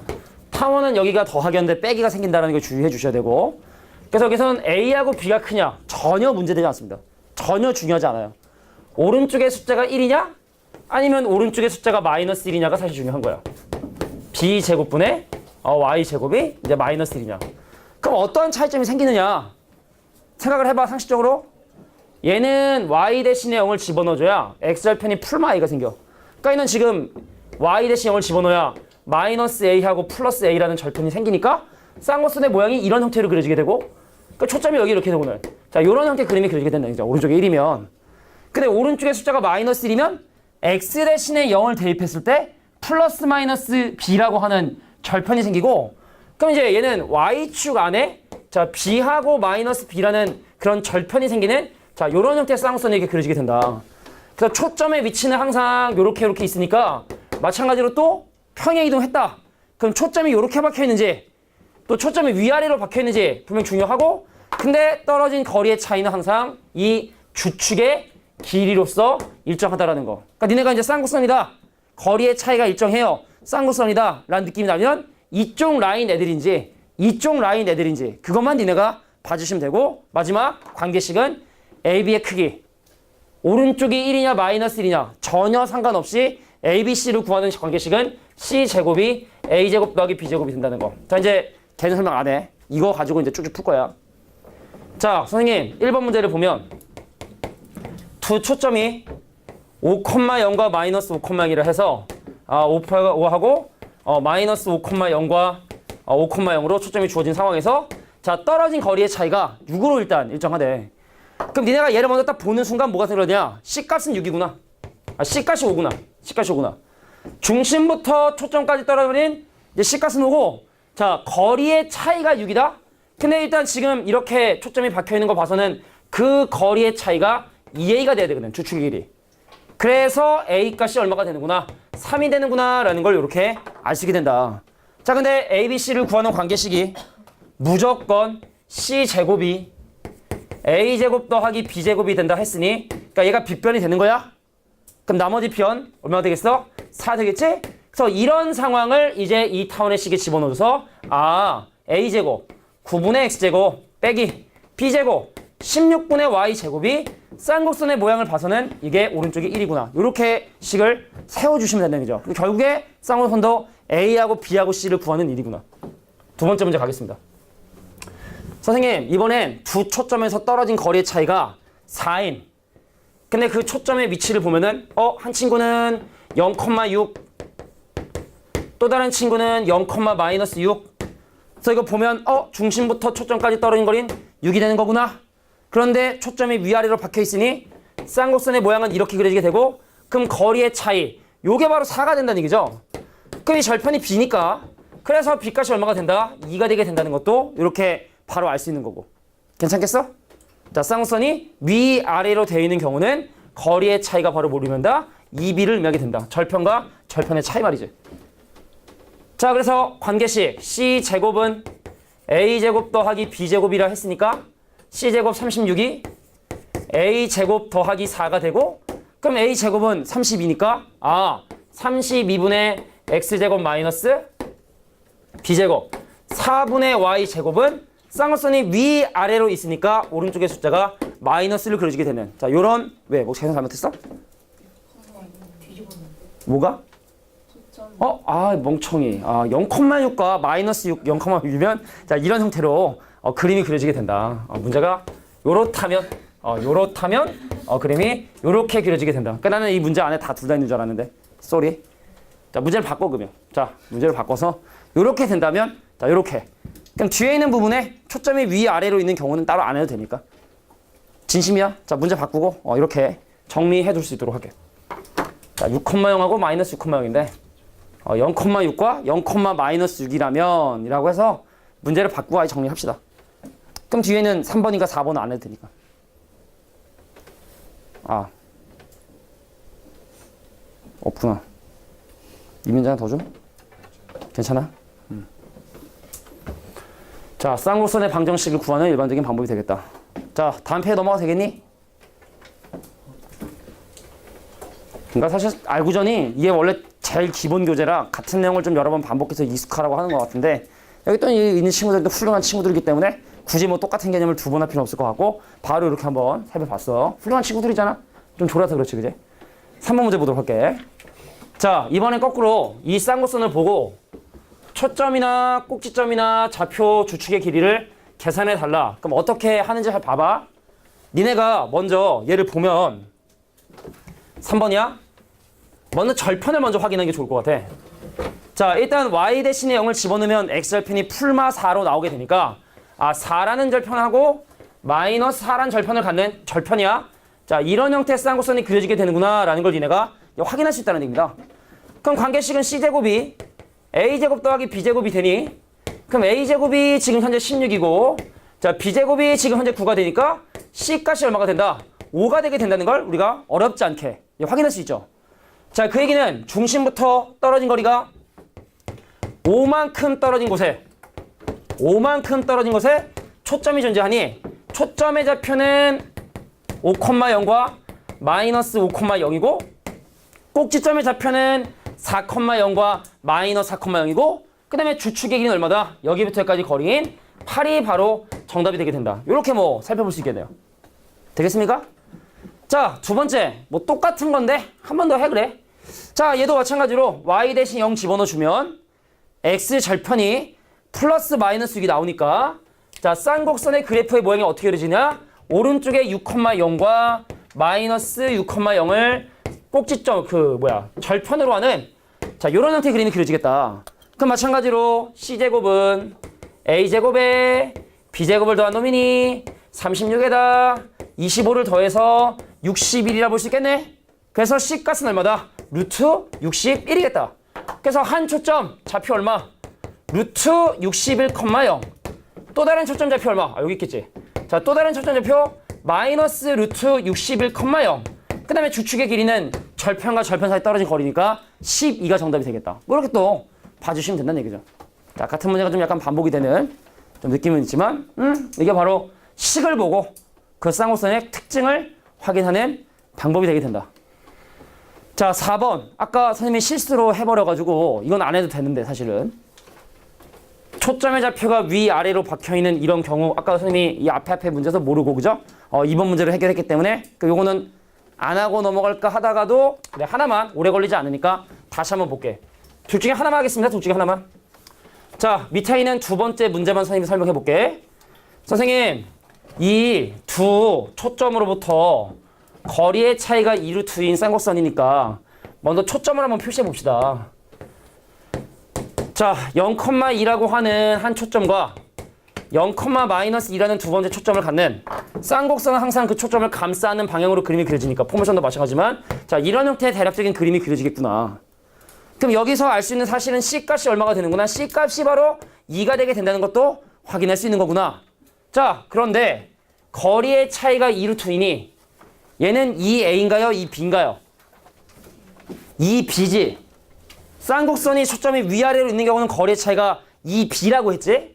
타원은 여기가 더하기였는데 빼기가 생긴다는 걸 주의해 주셔야 되고 그래서 여기서는 a하고 b가 크냐? 전혀 문제되지 않습니다. 전혀 중요하지 않아요. 오른쪽의 숫자가 1이냐? 아니면 오른쪽의 숫자가 마이너스 1이냐가 사실 중요한 거야. b제곱분의 y제곱이 이제 마이너스 1이냐. 그럼 어떤 차이점이 생기느냐? 생각을 해봐, 상식적으로. 얘는 y 대신에 0을 집어넣어줘야 x절편이 풀마 a가 생겨. 그러니까 얘는 지금 y 대신 0을 집어넣어야 마이너스 a하고 플러스 a라는 절편이 생기니까 쌍곡선의 모양이 이런 형태로 그려지게 되고 그러니까 초점이 여기 이렇게 되고는 자 이런 형태 그림이 그려지게 된다. 이제 오른쪽에 1이면 근데 오른쪽의 숫자가 마이너스 1이면 x 대신에 0을 대입했을 때 플러스 마이너스 b라고 하는 절편이 생기고 그럼 이제 얘는 y축 안에 자 b하고 마이너스 b라는 그런 절편이 생기는 자 이런 형태의 쌍곡선이 이렇게 그려지게 된다. 그래서 초점의 위치는 항상 요렇게 있으니까 마찬가지로 또 평행 이동했다. 그럼 초점이 요렇게 박혀 있는지 또 초점이 위아래로 박혀 있는지 분명 중요하고 근데 떨어진 거리의 차이는 항상 이 주축의 길이로서 일정하다라는 거. 그러니까 니네가 이제 쌍곡선이다. 거리의 차이가 일정해요. 쌍곡선이다 라는 느낌이 나면 이쪽 라인 애들인지 이쪽 라인 애들인지 그것만 니네가 봐주시면 되고 마지막 관계식은 AB의 크기 오른쪽이 1이냐 마이너스 1이냐 전혀 상관없이 ABC를 구하는 관계식은 C제곱이 A제곱 더하기 B제곱이 된다는 거. 자, 이제 개념 설명 안 해. 이거 가지고 이제 쭉쭉 풀 거야. 자, 선생님 1번 문제를 보면 두 초점이 5,0과 마이너스 5,0를 해서 5하고 마이너스 5,0과 5,0으로 초점이 주어진 상황에서 자, 떨어진 거리의 차이가 6으로 일단 일정하대. 그럼 니네가 얘를 먼저 딱 보는 순간 뭐가 생각하냐? C값은 6이구나. C값이 5구나. C값이 5구나. 중심부터 초점까지 떨어진 이제 C값은 5고 자, 거리의 차이가 6이다. 근데 일단 지금 이렇게 초점이 박혀 있는 거 봐서는 그 거리의 차이가 2A가 돼야 되거든. 주축의 길이. 그래서 A 값이 얼마가 되는구나. 3이 되는구나 라는 걸 이렇게 알 수 있게 된다. 자, 근데 ABC를 구하는 관계식이 무조건 C제곱이 A제곱 더하기 B제곱이 된다 했으니 그러니까 얘가 빗변이 되는 거야. 그럼 나머지 편 얼마나 되겠어? 4 되겠지? 그래서 이런 상황을 이제 이 타원의 식에 집어넣어서 A제곱 9분의 X제곱 빼기 B제곱 16분의 Y제곱이 쌍곡선의 모양을 봐서는 이게 오른쪽이 1이구나. 이렇게 식을 세워주시면 된다는 거죠. 결국에 쌍곡선도 A하고 B하고 C를 구하는 일이구나. 두 번째 문제 가겠습니다. 선생님 이번엔 두 초점에서 떨어진 거리의 차이가 4인. 근데 그 초점의 위치를 보면은 한 친구는 0,6 또 다른 친구는 0,-6 그래서 이거 보면 중심부터 초점까지 떨어진 거리는 6이 되는 거구나. 그런데 초점이 위아래로 박혀 있으니 쌍곡선의 모양은 이렇게 그려지게 되고 그럼 거리의 차이 요게 바로 4가 된다는 얘기죠. 그럼 이 절편이 B니까 그래서 B값이 얼마가 된다? 2가 되게 된다는 것도 이렇게 바로 알 수 있는 거고. 괜찮겠어? 자, 쌍곡선이 위아래로 되어 있는 경우는 거리의 차이가 바로 뭐를 의미한다? 2B를 의미하게 된다. 절편과 절편의 차이 말이지. 자, 그래서 관계식 C제곱은 A제곱 더하기 B제곱이라 했으니까 C제곱 36이 A제곱 더하기 4가 되고 그럼 A제곱은 32니까 32분의 X제곱 마이너스 B제곱 4분의 Y제곱은 쌍곡선이 위아래로 있으니까 오른쪽의 숫자가 마이너스를 그려지게 되는 자 요런 왜? 뭐 계산 잘못했어? 뭐가? 멍청이 0,6과 마이너스 6, 0,6이면 자 이런 형태로 그림이 그려지게 된다. 문제가 요렇다면 그림이 요렇게 그려지게 된다. 그러니까 나는 이 문제 안에 다 둘 다 있는 줄 알았는데 쏘리. 자 문제를 바꿔 그러면 자 문제를 바꿔서 요렇게 된다면 자 요렇게 그럼 뒤에 있는 부분에 초점이 위아래로 있는 경우는 따로 안 해도 되니까 진심이야. 자 문제 바꾸고 이렇게 정리해 줄 수 있도록 할게. 자 6,0하고 마이너스 6,0인데 0,6과 0,-6이라면 이라고 해서 문제를 바꾸고 아예 정리합시다. 그럼 뒤에는 3번인가 4번은 안 해도 되니까. 없구나. 이 문제 하나 더 줘? 괜찮아? 자, 쌍곡선의 방정식을 구하는 일반적인 방법이 되겠다. 자, 다음 페이지 넘어가도 되겠니? 그러니까 사실 알고전이 이게 원래 제일 기본 교재라 같은 내용을 좀 여러 번 반복해서 익숙하라고 하는 것 같은데 여기 또 있는 친구들도 훌륭한 친구들이기 때문에 굳이 뭐 똑같은 개념을 두 번 할 필요는 없을 것 같고 바로 이렇게 한번 해봤어. 훌륭한 친구들이잖아. 좀 졸아서 그렇지 그지? 3번 문제 보도록 할게. 자 이번엔 거꾸로 이 쌍곡선을 보고 초점이나 꼭지점이나 좌표 주축의 길이를 계산해 달라. 그럼 어떻게 하는지 봐봐. 니네가 먼저 얘를 보면 3번이야? 먼저 절편을 먼저 확인하는 게 좋을 것 같아. 자 일단 y 대신에 0을 집어넣으면 x절편이 풀마 4로 나오게 되니까 4라는 절편하고 마이너스 4라는 절편을 갖는 절편이야. 자 이런 형태의 쌍곡선이 그려지게 되는구나 라는 걸 니네가 확인할 수 있다는 얘기입니다. 그럼 관계식은 C제곱이 A제곱 더하기 B제곱이 되니 그럼 A제곱이 지금 현재 16이고 자 B제곱이 지금 현재 9가 되니까 C값이 얼마가 된다? 5가 되게 된다는 걸 우리가 어렵지 않게 확인할 수 있죠. 자 그 얘기는 중심부터 떨어진 거리가 5만큼 떨어진 곳에 초점이 존재하니 초점의 좌표는 5,0과 마이너스 5,0이고 꼭지점의 좌표는 4,0과 마이너스 4,0이고 그 다음에 주축의 길이는 얼마다? 여기부터 여기까지 거리인 8이 바로 정답이 되게 된다. 이렇게 뭐 살펴볼 수 있겠네요. 되겠습니까? 자, 두 번째 뭐 똑같은 건데 한 번 더 해 그래. 자, 얘도 마찬가지로 y 대신 0 집어넣어주면 x 절편이 플러스 마이너스 6이 나오니까 자, 쌍곡선의 그래프의 모양이 어떻게 그려지냐? 오른쪽에 6,0과 마이너스 6,0을 꼭지점 절편으로 하는 자, 요런 형태의 그림이 그려지겠다. 그럼 마찬가지로 c제곱은 a제곱에 b제곱을 더한 놈이니 36에다 25를 더해서 61이라 볼 수 있겠네. 그래서 c값은 얼마다? 루트 61이겠다. 그래서 한 초점 좌표 얼마? 루트 61,0. 또 다른 초점 좌표 얼마? 여기 있겠지. 자, 또 다른 초점 좌표 마이너스 루트 61,0. 그 다음에 주축의 길이는 절편과 절편 사이 떨어진 거리니까 12가 정답이 되겠다. 이렇게 또 봐주시면 된다는 얘기죠. 자, 같은 문제가 좀 약간 반복이 되는 좀 느낌은 있지만 이게 바로 식을 보고 그 쌍곡선의 특징을 확인하는 방법이 되게 된다. 자, 4번. 아까 선생님이 실수로 해버려가지고 이건 안 해도 되는데 사실은 초점의 좌표가 위아래로 박혀있는 이런 경우 아까 선생님이 이 앞에 문제에서 모르고 그죠? 이번 문제를 해결했기 때문에 요거는 안 하고 넘어갈까 하다가도 그래, 하나만 오래 걸리지 않으니까 다시 한번 볼게. 둘 중에 하나만 하겠습니다. 둘 중에 하나만. 자, 밑에 있는 두 번째 문제만 선생님이 설명해 볼게. 선생님, 이 두 초점으로부터 거리의 차이가 2루트인 쌍곡선이니까 먼저 초점을 한번 표시해 봅시다. 자, 0,2라고 하는 한 초점과 0,-2라는 두 번째 초점을 갖는 쌍곡선은 항상 그 초점을 감싸는 방향으로 그림이 그려지니까 포물선도 마찬가지지만 자, 이런 형태의 대략적인 그림이 그려지겠구나. 그럼 여기서 알 수 있는 사실은 C값이 얼마가 되는구나. C값이 바로 2가 되게 된다는 것도 확인할 수 있는 거구나. 자, 그런데 거리의 차이가 2루트이니 얘는 2A인가요? 2B인가요? 2B지. 쌍곡선이 초점이 위아래로 있는 경우는 거리의 차이가 2B라고 했지?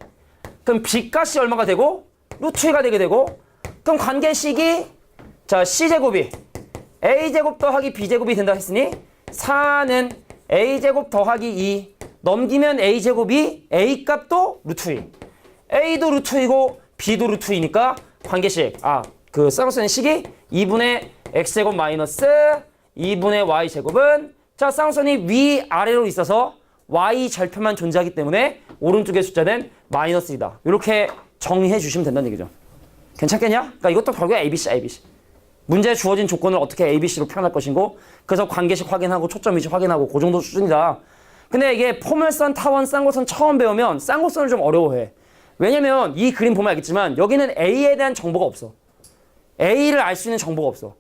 그럼 B값이 얼마가 되고 루트 2가 되게 되고 그럼 관계식이 자, C제곱이 A제곱 더하기 B제곱이 된다 했으니 4는 A제곱 더하기 2 넘기면 A제곱이 A값도 루트 2 A도 루트 2고 B도 루트 2니까 관계식 그 쌍곡선의 식이 2분의 X제곱 마이너스 2분의 Y제곱은 자, 쌍곡선이 위아래로 있어서 Y 절편만 존재하기 때문에 오른쪽의 숫자는 마이너스 2다. 이렇게 정리해 주시면 된다는 얘기죠. 괜찮겠냐? 그러니까 이것도 결국에 ABC, ABC. 문제에 주어진 조건을 어떻게 ABC로 표현할 것이고 그래서 관계식 확인하고 초점 위치 확인하고 그 정도 수준이다. 근데 이게 포물선, 타원, 쌍곡선 처음 배우면 쌍곡선을 좀 어려워해. 왜냐면 이 그림 보면 알겠지만 여기는 A에 대한 정보가 없어. A를 알 수 있는 정보가 없어.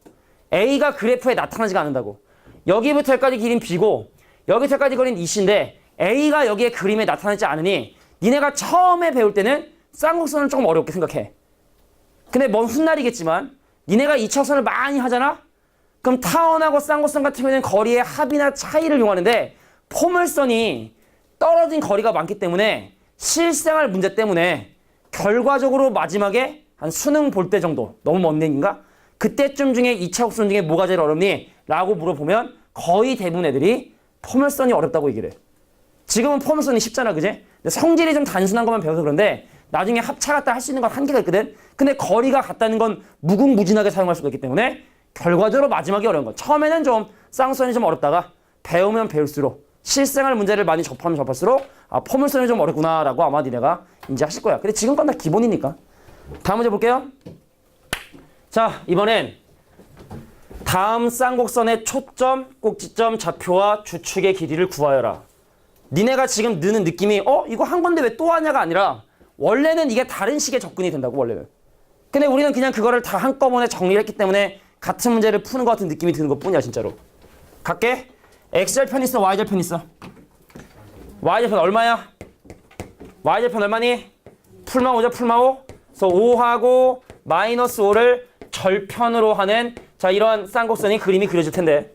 A가 그래프에 나타나지가 않는다고. 여기부터 여기까지 길이는 B고 여기부터 여기까지 거리는 C인데 A가 여기에 그림에 나타나지 않으니 니네가 처음에 배울 때는 쌍곡선을 조금 어렵게 생각해. 근데 먼 훗날이겠지만 니네가 2차선을 많이 하잖아? 그럼 타원하고 쌍곡선 같은 경우에는 거리의 합이나 차이를 이용하는데 포물선이 떨어진 거리가 많기 때문에 실생활 문제 때문에 결과적으로 마지막에 한 수능 볼 때 정도 너무 먼 얘기인가? 그때쯤 중에 2차 곡선 중에 뭐가 제일 어렵니? 라고 물어보면 거의 대부분 애들이 포물선이 어렵다고 얘기를 해. 지금은 포물선이 쉽잖아, 그지? 근데 성질이 좀 단순한 것만 배워서 그런데 나중에 합차 같다 할 수 있는 건 한계가 있거든? 근데 거리가 같다는 건 무궁무진하게 사용할 수가 있기 때문에 결과적으로 마지막이 어려운 거. 처음에는 좀 쌍선이 좀 어렵다가 배우면 배울수록 실생활 문제를 많이 접하면 접할수록 포물선이 좀 어렵구나라고 아마 니네가 인지하실 거야. 근데 지금 건 다 기본이니까. 다음 문제 볼게요. 자, 이번엔 다음 쌍곡선의 초점, 꼭지점, 좌표와 주축의 길이를 구하여라. 니네가 지금 느는 느낌이 이거 한 건데 왜 또 하냐가 아니라 원래는 이게 다른 식의 접근이 된다고 원래는. 근데 우리는 그냥 그거를 다 한꺼번에 정리를 했기 때문에 같은 문제를 푸는 것 같은 느낌이 드는 것 뿐이야 진짜로. 갈게. X절편 있어? Y절편 있어? Y절편 얼마야? Y절편 얼마니? 풀마 5죠 풀마 5. 그래서 5하고 마이너스 5를 절편으로 하는 자 이런 쌍곡선이 그림이 그려질 텐데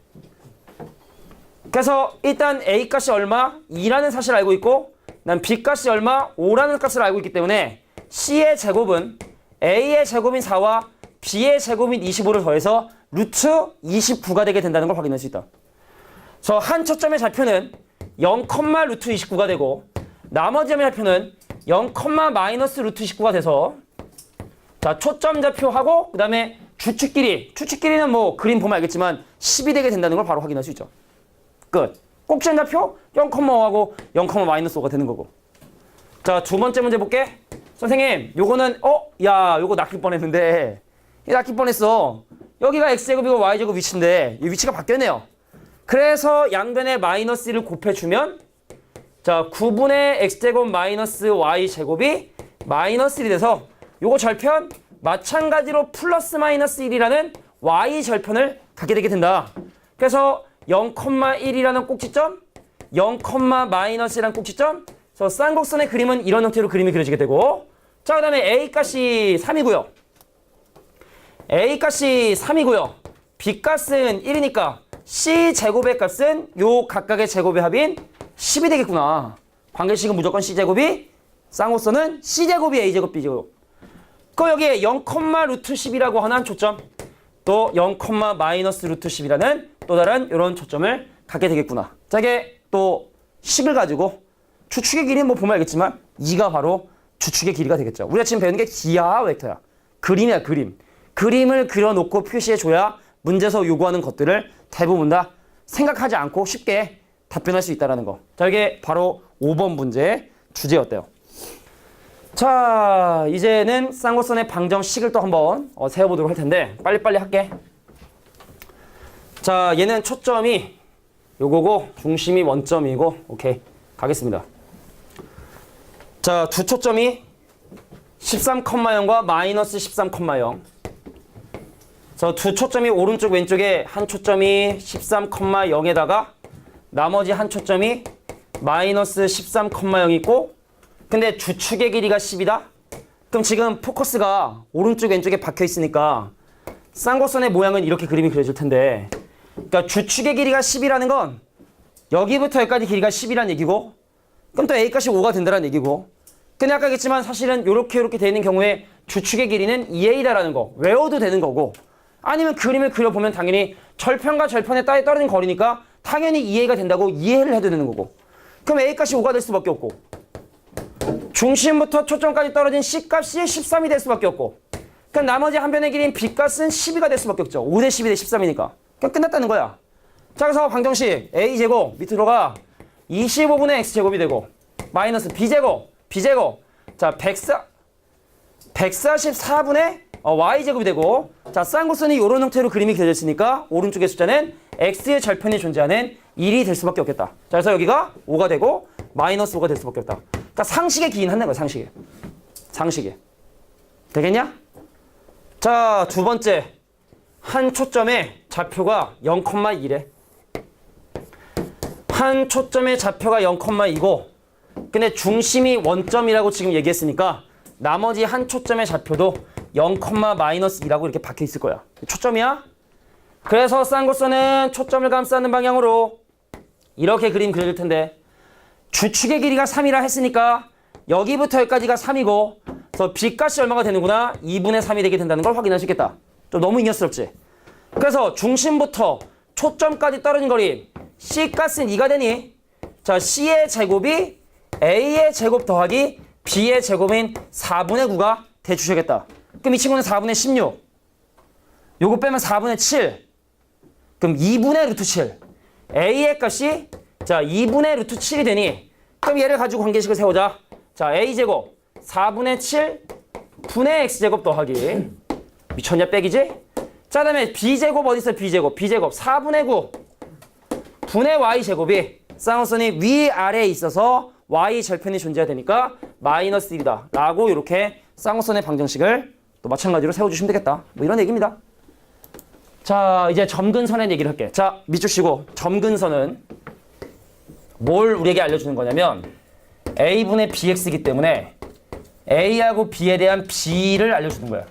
그래서 일단 A값이 얼마? 2라는 사실을 알고 있고 난 B값이 얼마? 5라는 값을 알고 있기 때문에 C의 제곱은 A의 제곱인 4와 B의 제곱인 25를 더해서 루트 29가 되게 된다는 걸 확인할 수 있다. 그래서 한 초점의 좌표는 0, 루트 29가 되고 나머지 점의 좌표는 0, 마이너스 루트 29가 돼서 자 초점 좌표하고 그 다음에 주축끼리는 뭐 그림 보면 알겠지만 10이 되게 된다는 걸 바로 확인할 수 있죠. 끝. 꼭지점좌표 0,5하고 0,-5가 되는 거고. 자, 두 번째 문제 볼게. 선생님, 요거는 야, 요거 낚일 뻔했는데. 이 낚일 뻔했어. 여기가 x제곱이고 y제곱 위치인데 이 위치가 바뀌었네요. 그래서 양변에 마이너스 1을 곱해주면 자, 9분의 x제곱 마이너스 y제곱이 마이너스 1이 돼서 요거 절편 마찬가지로 플러스 마이너스 1이라는 y 절편을 갖게 되게 된다. 그래서 0,1이라는 꼭지점, 0,-1이라는 꼭지점. 그래서 쌍곡선의 그림은 이런 형태로 그림이 그려지게 되고, 자, 그 다음에 A값이 3이고요. A값이 3이고요. B값은 1이니까 C제곱의 값은 요 각각의 제곱의 합인 10이 되겠구나. 관계식은 무조건 C제곱이, 쌍곡선은 C제곱이 A제곱 B제곱. 그 여기에 0,√10이라고 하는 초점, 또 0,-√10이라는 또 다른 이런 초점을 갖게 되겠구나. 자, 이게 또 식을 가지고 주축의 길이는 뭐 보면 알겠지만 2가 바로 주축의 길이가 되겠죠. 우리가 지금 배우는 게 기하 벡터야. 그림이야, 그림. 그림을 그려놓고 표시해줘야 문제에서 요구하는 것들을 대부분 다 생각하지 않고 쉽게 답변할 수 있다는 거. 자, 이게 바로 5번 문제의 주제였대요. 자, 이제는 쌍곡선의 방정식을 또 한번 세워보도록 할 텐데 빨리빨리 할게. 자, 얘는 초점이 요거고 중심이 원점이고, 오케이, 가겠습니다. 자, 두 초점이 13,0과 마이너스 13,0. 그래서 두 초점이 오른쪽 왼쪽에 한 초점이 13,0에다가 나머지 한 초점이 마이너스 13,0이 있고, 근데 주축의 길이가 10이다? 그럼 지금 포커스가 오른쪽 왼쪽에 박혀 있으니까 쌍곡선의 모양은 이렇게 그림이 그려질 텐데, 그러니까 주축의 길이가 10이라는 건 여기부터 여기까지 길이가 10이라는 얘기고, 그럼 또 A값이 5가 된다는 얘기고, 근데 아까 얘기했지만 사실은 이렇게 되어 있는 경우에 주축의 길이는 2A다라는 거 외워도 되는 거고, 아니면 그림을 그려보면 당연히 절편과 절편에 따에 떨어진 거리니까 당연히 2A가 된다고 이해를 해도 되는 거고, 그럼 A값이 5가 될 수밖에 없고, 중심부터 초점까지 떨어진 C값이 13이 될 수밖에 없고, 그럼 나머지 한 변의 길이인 B값은 12가 될 수밖에 없죠. 5 대 12 대 13이니까. 그럼 끝났다는 거야. 자, 그래서 방정식 A제곱 밑으로 가 25분의 X제곱이 되고, 마이너스 B제곱, 자, 144분의 Y제곱이 되고, 자, 쌍곡선이 이런 형태로 그림이 그려졌으니까 오른쪽의 숫자는 X의 절편이 존재하는 1이 될 수밖에 없겠다. 자, 그래서 여기가 5가 되고 마이너스 5가 될 수밖에 없다. 그러니까 상식에 기인한다는 거야, 상식에. 되겠냐? 자, 두 번째. 한 초점의 좌표가 0,2래. 한 초점의 좌표가 0,2고, 근데 중심이 원점이라고 지금 얘기했으니까 나머지 한 초점의 좌표도 0,-2라고 이렇게 박혀 있을 거야. 초점이야? 그래서 쌍곡선은 초점을 감싸는 방향으로 이렇게 그림 그려질 텐데, 주축의 길이가 3이라 했으니까 여기부터 여기까지가 3이고, 그래서 B값이 얼마가 되는구나? 2분의 3이 되게 된다는 걸 확인할 수 있겠다. 좀 너무 잉여스럽지? 그래서 중심부터 초점까지 떨어진 거리 C값은 2가 되니, 자, C의 제곱이 A의 제곱 더하기 B의 제곱인 4분의 9가 대주셔야겠다. 그럼 이 친구는 4분의 16. 요거 빼면 4분의 7. 그럼 2분의 루트 7. A의 값이 자 2분의 루트 7이 되니, 그럼 얘를 가지고 관계식을 세우자. 자, A제곱 4분의 7 분의 X제곱 더하기, 미쳤냐 빼기지? 자, 다음에 B제곱 어디 있어? B제곱 4분의 9 분의 Y제곱이 쌍곡선이 위아래에 있어서 Y 절편이 존재해야 되니까 마이너스 1이다 라고 이렇게 쌍곡선의 방정식을 또 마찬가지로 세워주시면 되겠다. 뭐 이런 얘기입니다. 자, 이제 점근선의 얘기를 할게. 자, 밑줄 치고, 점근선은 뭘 우리에게 알려주는 거냐면 A분의 BX이기 때문에 A하고 B에 대한 B를 알려주는 거야.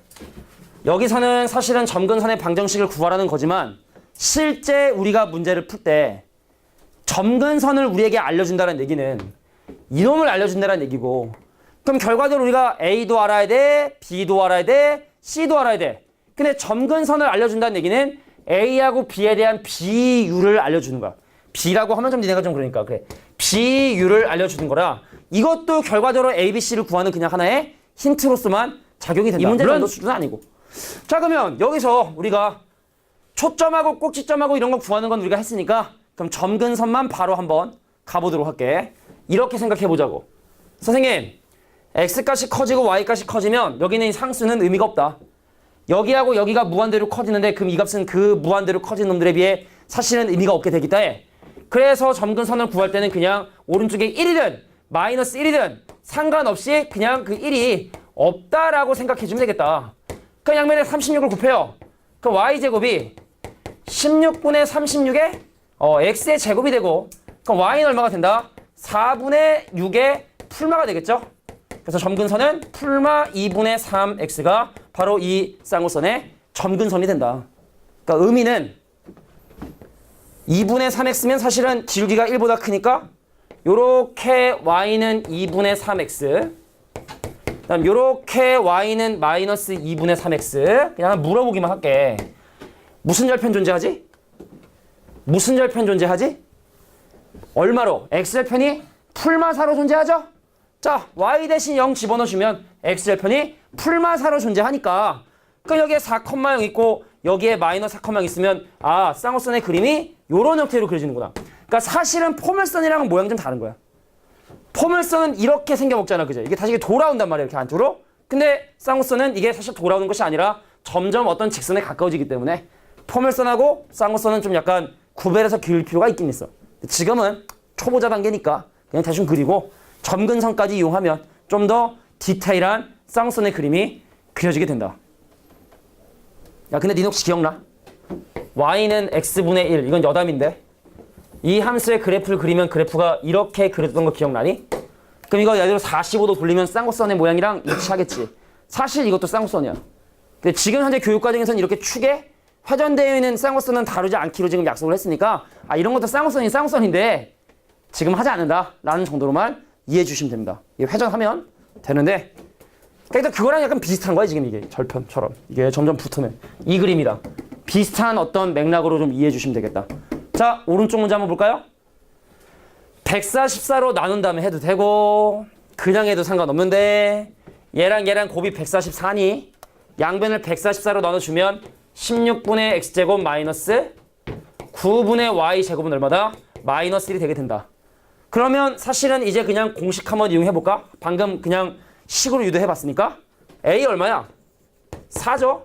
여기서는 사실은 점근선의 방정식을 구하라는 거지만, 실제 우리가 문제를 풀 때 점근선을 우리에게 알려준다는 얘기는 이놈을 알려준다는 얘기고, 그럼 결과적으로 우리가 A도 알아야 돼, B도 알아야 돼, C도 알아야 돼. 근데 점근선을 알려준다는 얘기는 A하고 B에 대한 비율을 알려주는 거야. B라고 하면 좀 니네가 좀 그러니까 그래. 비율을 알려주는 거라, 이것도 결과적으로 A, B, C를 구하는 그냥 하나의 힌트로서만 작용이 된다. 이 문제 정도 수준은 아니고. 자, 그러면 여기서 우리가 초점하고 꼭지점하고 이런 거 구하는 건 우리가 했으니까 그럼 점근선만 바로 한번 가보도록 할게. 이렇게 생각해 보자고. 선생님, x값이 커지고 y값이 커지면 여기는 상수는 의미가 없다. 여기하고 여기가 무한대로 커지는데 그럼 이 값은 그 무한대로 커진 놈들에 비해 사실은 의미가 없게 되기 때문에 그래서 점근선을 구할 때는 그냥 오른쪽에 1이든 마이너스 1이든 상관없이 그냥 그 1이 없다라고 생각해 주면 되겠다. 그럼 양면에 36을 곱해요. 그럼 y제곱이 16분의 36에 x의 제곱이 되고 그럼 y는 얼마가 된다? 4분의 6의 풀마가 되겠죠? 그래서 점근선은 풀마 2분의 3x가 바로 이 쌍곡선의 점근선이 된다. 그러니까 의미는 2분의 3x면 사실은 기울기가 1보다 크니까 요렇게 y는 2분의 3x 그다음 요렇게 y는 마이너스 2분의 3x 그냥 물어보기만 할게. 무슨 절편 존재하지? 무슨 절편 존재하지? 얼마로? x절편이 풀마사로 존재하죠? 자, y 대신 0 집어넣어주면 x절편이 풀마사로 존재하니까 그럼 여기에 4,0 있고 여기에 마이너스 4,0 있으면 아, 쌍곡선의 그림이 요런 형태로 그려지는구나. 그러니까 사실은 포물선이랑은 모양이 좀 다른 거야. 포물선은 이렇게 생겨먹잖아, 그죠? 이게 다시 돌아온단 말이야, 이렇게 안쪽으로. 근데 쌍곡선은 이게 사실 돌아오는 것이 아니라 점점 어떤 직선에 가까워지기 때문에 포물선하고 쌍곡선은 좀 약간 구별해서 그릴 필요가 있긴 있어. 지금은 초보자 단계니까 그냥 대충 그리고 점근선까지 이용하면 좀 더 디테일한 쌍곡선의 그림이 그려지게 된다. 야, 근데 니 혹시 기억나? y는 x분의 1, 이건 여담인데 이 함수의 그래프를 그리면 그래프가 이렇게 그려졌던 거 기억나니? 그럼 이거 예를 들어 45도 돌리면 쌍곡선의 모양이랑 일치하겠지. 사실 이것도 쌍곡선이야. 근데 지금 현재 교육과정에서는 이렇게 축에 회전되어 있는 쌍곡선은 다루지 않기로 지금 약속을 했으니까 아, 이런 것도 쌍곡선인데 지금 하지 않는다 라는 정도로만 이해해 주시면 됩니다. 이게 회전하면 되는데 그러니까 그거랑 약간 비슷한 거야 지금 이게 절편처럼 이게 점점 붙으면 이 그림이다. 비슷한 어떤 맥락으로 좀 이해해 주시면 되겠다. 자, 오른쪽 문제 한번 볼까요? 144로 나눈 다음에 해도 되고 그냥 해도 상관없는데 얘랑 곱이 144니 양변을 144로 나눠주면 16분의 x제곱 마이너스 9분의 y제곱은 얼마다? 마이너스 1이 되게 된다. 그러면 사실은 이제 그냥 공식 한번 이용해볼까? 방금 그냥 식으로 유도해봤으니까 a 얼마야? 4죠?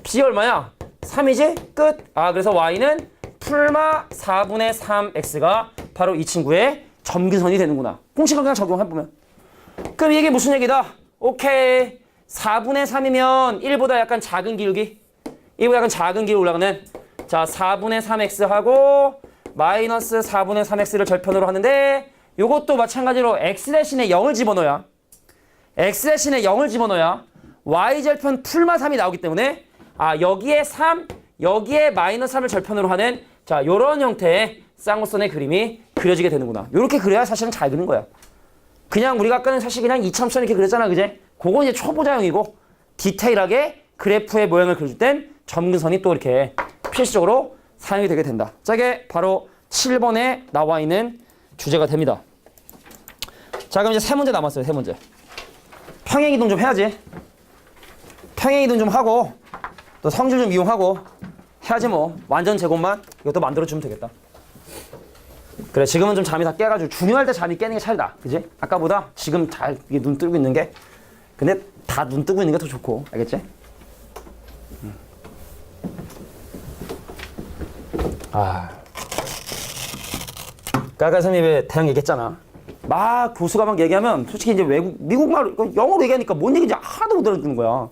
b 얼마야? 3이지? 끝! 아, 그래서 y는 풀마 4분의 3x가 바로 이 친구의 점근선이 되는구나. 공식을 그냥 적용해보면. 그럼 이게 무슨 얘기다? 오케이. 4분의 3이면 1보다 약간 작은 기울기. 1보다 약간 작은 기울기 올라가는 자 4분의 3x하고 마이너스 4분의 3x를 절편으로 하는데 요것도 마찬가지로 x 대신에 0을 집어넣어야 x 대신에 0을 집어넣어야 y절편 풀마 3이 나오기 때문에 아 여기에 3 여기에 마이너스 3을 절편으로 하는 자 요런 형태의 쌍곡선의 그림이 그려지게 되는구나. 요렇게 그려야 사실은 잘 그리는 거야. 그냥 우리가 아까는 사실 그냥 이참처럼 이렇게 그렸잖아, 그제? 그건 이제 초보자형이고 디테일하게 그래프의 모양을 그려줄 땐 점근선이 또 이렇게 필수적으로 사용이 되게 된다. 자, 이게 바로 7번에 나와 있는 주제가 됩니다. 자, 그럼 이제 세 문제 남았어요. 세 문제. 평행이동 좀 해야지. 평행이동 좀 하고 또 성질 좀 이용하고 해야지 뭐. 완전 제곱만 이것도 만들어주면 되겠다. 그래, 지금은 좀 잠이 다 깨가지고 중요할 때 잠이 깨는 게 차이다. 그지? 아까보다 지금 잘 눈 뜨고 있는 게 근데 다 눈 뜨고 있는 게 더 좋고. 알겠지? 아. 아까 선생님이 대형 얘기했잖아. 막 교수가 막 얘기하면 솔직히 이제 미국말, 영어로 얘기하니까 뭔 얘기인지 하나도 못 알아듣는 거야.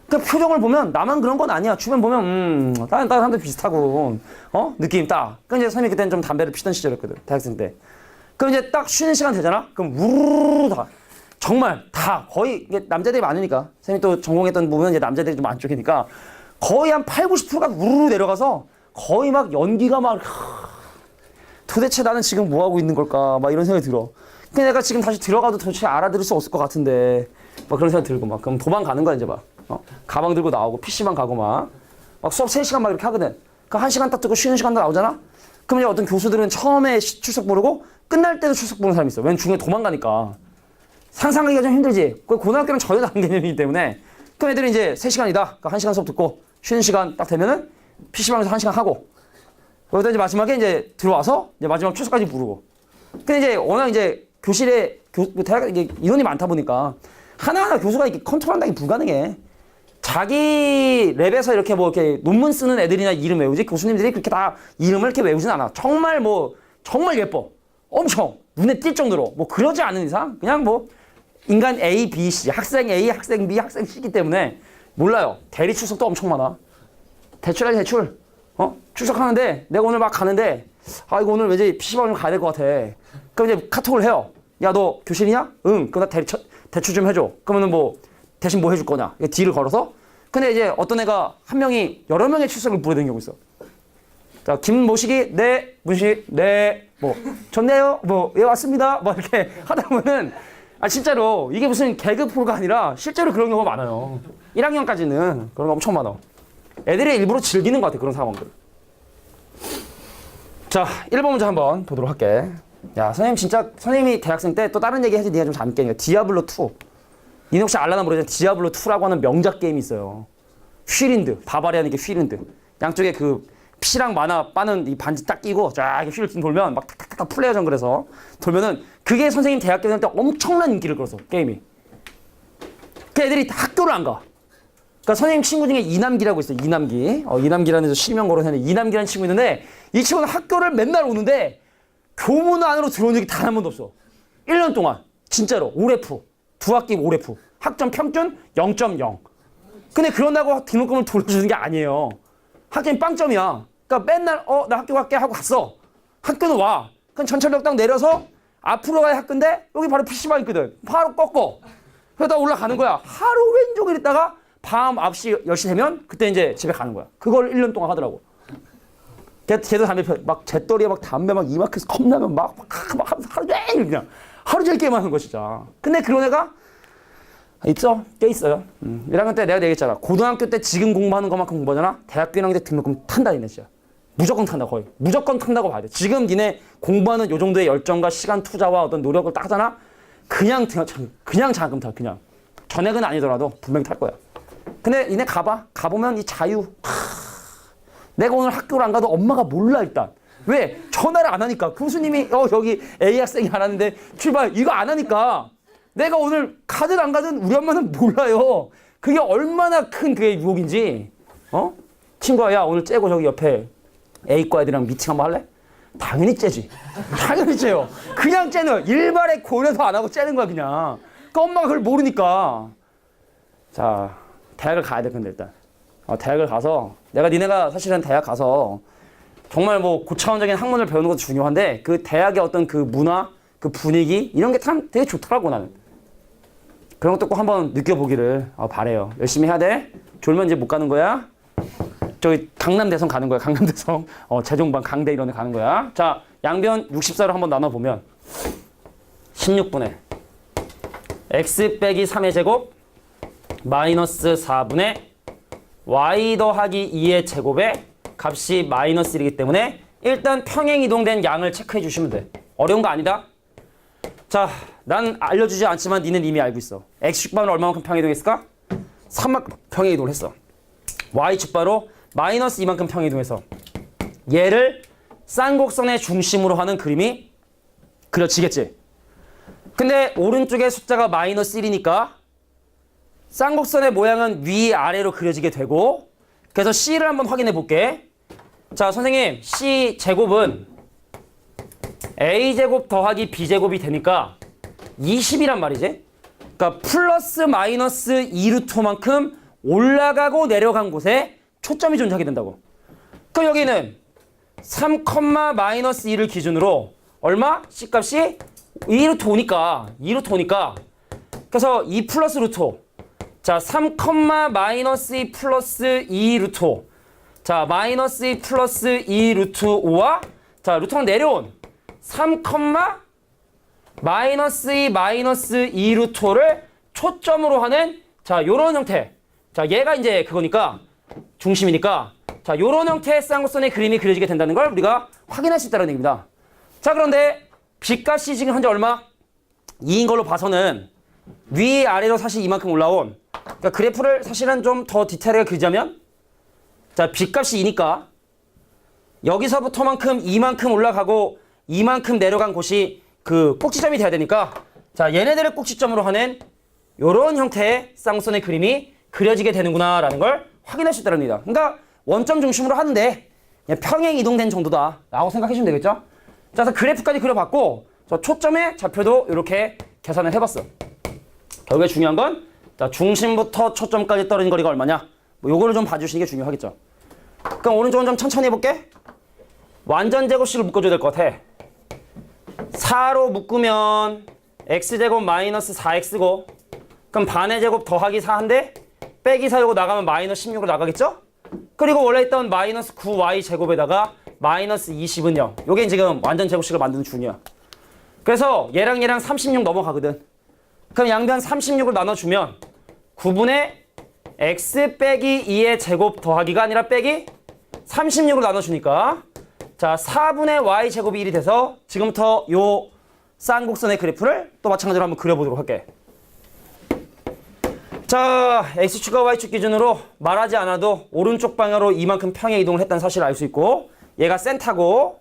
그 표정을 보면 나만 그런 건 아니야. 주변 보면 다른 사람들 비슷하고 느낌 딱. 그러니까 이제 선생님이 그때는 좀 담배를 피던 시절이었거든. 대학생 때. 그럼 이제 딱 쉬는 시간 되잖아. 그럼 우르르 다 정말 다 거의 이게 남자들이 많으니까 선생님이 또 전공했던 부분은 이제 남자들이 좀 많으니까 거의 한 8, 90%가 우르르 내려가서 거의 막 연기가 막 도대체 나는 지금 뭐 하고 있는 걸까 막 이런 생각이 들어. 근데 내가 지금 다시 들어가도 도대체 알아들을 수 없을 것 같은데 막 그런 생각 들고 막 그럼 도망가는 거야 이제 막. 가방 들고 나오고 PC방 가고 막 수업 3시간 막 이렇게 하거든. 그 1시간 딱 듣고 쉬는 시간도 나오잖아. 그럼 이제 어떤 교수들은 처음에 출석 부르고 끝날 때도 출석 부르는 사람이 있어. 왜냐면 중간에 도망가니까. 상상하기가 좀 힘들지. 고등학교는 전혀 다른 개념이기 때문에. 그럼 애들이 이제 3시간이다. 그러니까 1시간 수업 듣고 쉬는 시간 딱 되면은 PC방에서 1시간 하고 거기다 이제 마지막에 이제 들어와서 이제 마지막 출석까지 부르고. 근데 이제 워낙 이제 교실에 대학 이게 인원이 많다 보니까 하나하나 교수가 이렇게 컨트롤한다기 불가능해. 자기 랩에서 이렇게 뭐 이렇게 논문 쓰는 애들이나 이름 외우지 교수님들이 그렇게 다 이름을 이렇게 외우진 않아. 정말 뭐 정말 예뻐. 엄청 눈에 띌 정도로 뭐 그러지 않은 이상 그냥 뭐 인간 A, B, C 학생 A, 학생 B, 학생 C이기 때문에 몰라요. 대리 출석도 엄청 많아. 대출하지 대출. 출석하는데 내가 오늘 막 가는데 아 이거 오늘 왠지 PC방 좀 가야 될 것 같아. 그럼 이제 카톡을 해요. 야 너 교실이냐? 응. 그럼 나 대출 좀 해줘. 그러면은 뭐 대신 뭐 해줄 거냐? 딜을 걸어서. 근데 이제 어떤 애가 한 명이 여러 명의 출석을 부르는 경우 있어. 자, 김모식이 네, 문식 네, 뭐 좋네요, 뭐 예 왔습니다, 뭐 이렇게 하다 보면은 아 진짜로 이게 무슨 개그 프로가 아니라 실제로 그런 경우가 많아요. 1학년까지는 그런 거 엄청 많아. 애들이 일부러 즐기는 것 같아 그런 상황들. 자, 1번 문제 한번 보도록 할게. 야, 선생님이 대학생 때 또 다른 얘기 해야지 네가 좀 재밌게. 디아블로 2. 니네 혹시 알라나 모르지만 디아블로 2라고 하는 명작 게임이 있어요. 휘린드, 바바리안에게 휘린드. 양쪽에 그 피랑 마나 빠는 이 반지 딱 끼고 쫙 휠을 돌면 막 탁탁탁 플레이어 정글에서 돌면은 그게 선생님 대학교 다닐 때 엄청난 인기를 끌었어 게임이. 그 애들이 학교를 안 가. 그러니까 선생님 친구 중에 이남기라고 있어요. 이남기. 이남기라는 실명 거론했는데 이남기라는 친구 있는데 이 친구는 학교를 맨날 오는데 교문 안으로 들어온 적이 단 한 번도 없어. 1년 동안 진짜로 올F 두 학기 올F 학점 평균 0.0. 근데 그런다고 등록금을 돌려주는 게 아니에요. 학점이 빵점이야. 그러니까 맨날 나 학교 갈게 하고 갔어. 학교는 와. 그럼 전철역 딱 내려서 앞으로 가야 학교인데 여기 바로 PC방 있거든. 바로 꺾어. 그러다 올라가는 거야. 하루 왼종일 있다가 밤 9시, 10시 되면 그때 이제 집에 가는 거야. 그걸 1년 동안 하더라고. 걔도 담배 펴. 막 재떨이에 막 담배 막 이마크에서 겁나면 막 하루 종일 그냥. 하루 종일 게임하는 거 진짜. 근데 그런 애가 있죠? 꽤 있어요. 1학년 때 내가 얘기했잖아. 고등학교 때 지금 공부하는 것만큼 공부하잖아. 대학교 1학년 때 등록금 탄다 니네 진짜. 무조건 탄다 거의. 무조건 탄다고 봐야 돼. 지금 니네 공부하는 요 정도의 열정과 시간 투자와 어떤 노력을 딱 하잖아. 그냥 장학금 타. 그냥. 전액은 아니더라도 분명히 탈 거야. 근데 니네 가보면 이 자유. 내가 오늘 학교를 안 가도 엄마가 몰라 일단. 왜? 전화를 안 하니까. 교수님이 여기 A 학생이 안 하는데 출발 이거 안 하니까 내가 오늘 가든 안 가든 우리 엄마는 몰라요. 그게 얼마나 큰 그게 유혹인지. 친구야 야 오늘 째고 저기 옆에 A과 애들이랑 미팅 한번 할래? 당연히 째지. 당연히 째요. 그냥 째는 일발에 고려도 안 하고 째는 거야 그냥. 그러니까 엄마가 그걸 모르니까. 자 대학을 가야 돼 근데 일단. 대학을 가서 니네가 사실은 대학 가서 정말 뭐 고차원적인 학문을 배우는 것도 중요한데 그 대학의 어떤 그 문화, 그 분위기 이런 게 참 되게 좋더라고 나는. 그런 것도 꼭 한번 느껴보기를 바래요. 열심히 해야 돼. 졸면 이제 못 가는 거야. 저기 강남대성 가는 거야. 강남대성. 재종반 강대 이런 데 가는 거야. 자 양변 64로 한번 나눠보면 16분의 x 빼기 3의 제곱 마이너스 4분의 y 더하기 2의 제곱에 값이 마이너스 1이기 때문에 일단 평행 이동된 양을 체크해 주시면 돼. 어려운 거 아니다. 자, 난 알려주지 않지만 니는 이미 알고 있어. x축바로 얼마만큼 평행 이동했을까? 3만큼 평행 이동을 했어. y축바로 마이너스 2만큼 평행 이동해서 얘를 쌍곡선의 중심으로 하는 그림이 그려지겠지. 근데 오른쪽에 숫자가 마이너스 1이니까 쌍곡선의 모양은 위아래로 그려지게 되고 그래서 C를 한번 확인해 볼게. 자, 선생님 C 제곱은 A제곱 더하기 B제곱이 되니까 20이란 말이지. 그러니까 플러스 마이너스 2루트만큼 올라가고 내려간 곳에 초점이 존재하게 된다고. 그럼 여기는 3, 마이너스 2를 기준으로 얼마? C값이 2루트 5니까 그래서 2 플러스 루트 5. 자, 3, 마이너스 2 플러스 2 루트 5. 자, 마이너스 2 플러스 2 루트 5와 자, 루트가 내려온 3, 마이너스 2 마이너스 2 루트 5를 초점으로 하는 자, 요런 형태. 자, 얘가 이제 그거니까 중심이니까 자, 요런 형태의 쌍곡선의 그림이 그려지게 된다는 걸 우리가 확인할 수 있다는 얘기입니다. 자, 그런데 B값이 지금 현재 얼마? 2인 걸로 봐서는 위아래로 사실 이만큼 올라온 그러니까 그래프를 사실은 좀 더 디테일하게 그리자면 자 B값이 2니까 여기서부터만큼 이만큼 올라가고 이만큼 내려간 곳이 그 꼭지점이 돼야 되니까 자, 얘네들을 꼭지점으로 하는 요런 형태의 쌍곡선의 그림이 그려지게 되는구나 라는 걸 확인할 수 있다는 겁니다. 그러니까 원점 중심으로 하는데 그냥 평행 이동된 정도다 라고 생각해 주시면 되겠죠? 자, 그래서 그래프까지 그려봤고 저 초점의 좌표도 이렇게 계산을 해봤어. 결국에 중요한 건 자, 중심부터 초점까지 떨어진 거리가 얼마냐? 뭐 요거를 좀 봐주시는 게 중요하겠죠. 그럼 오른쪽은 좀 천천히 해볼게. 완전 제곱식을 묶어줘야 될 것 같아. 4로 묶으면 x제곱 마이너스 4x고 그럼 반의 제곱 더하기 4인데 빼기 4 요거 나가면 마이너스 16으로 나가겠죠? 그리고 원래 있던 마이너스 9y 제곱에다가 마이너스 20은 0. 요게 지금 완전 제곱식을 만드는 중이야. 그래서 얘랑 얘랑 36 넘어가거든. 그럼 양변 36을 나눠주면 9분의 x 빼기 2의 제곱 더하기가 아니라 빼기 36으로 나눠주니까 자 4분의 y 제곱이 1이 돼서 지금부터 요 쌍곡선의 그래프를 또 마찬가지로 한번 그려보도록 할게. 자, x축과 y축 기준으로 말하지 않아도 오른쪽 방향으로 이만큼 평행 이동을 했다는 사실을 알 수 있고 얘가 센터고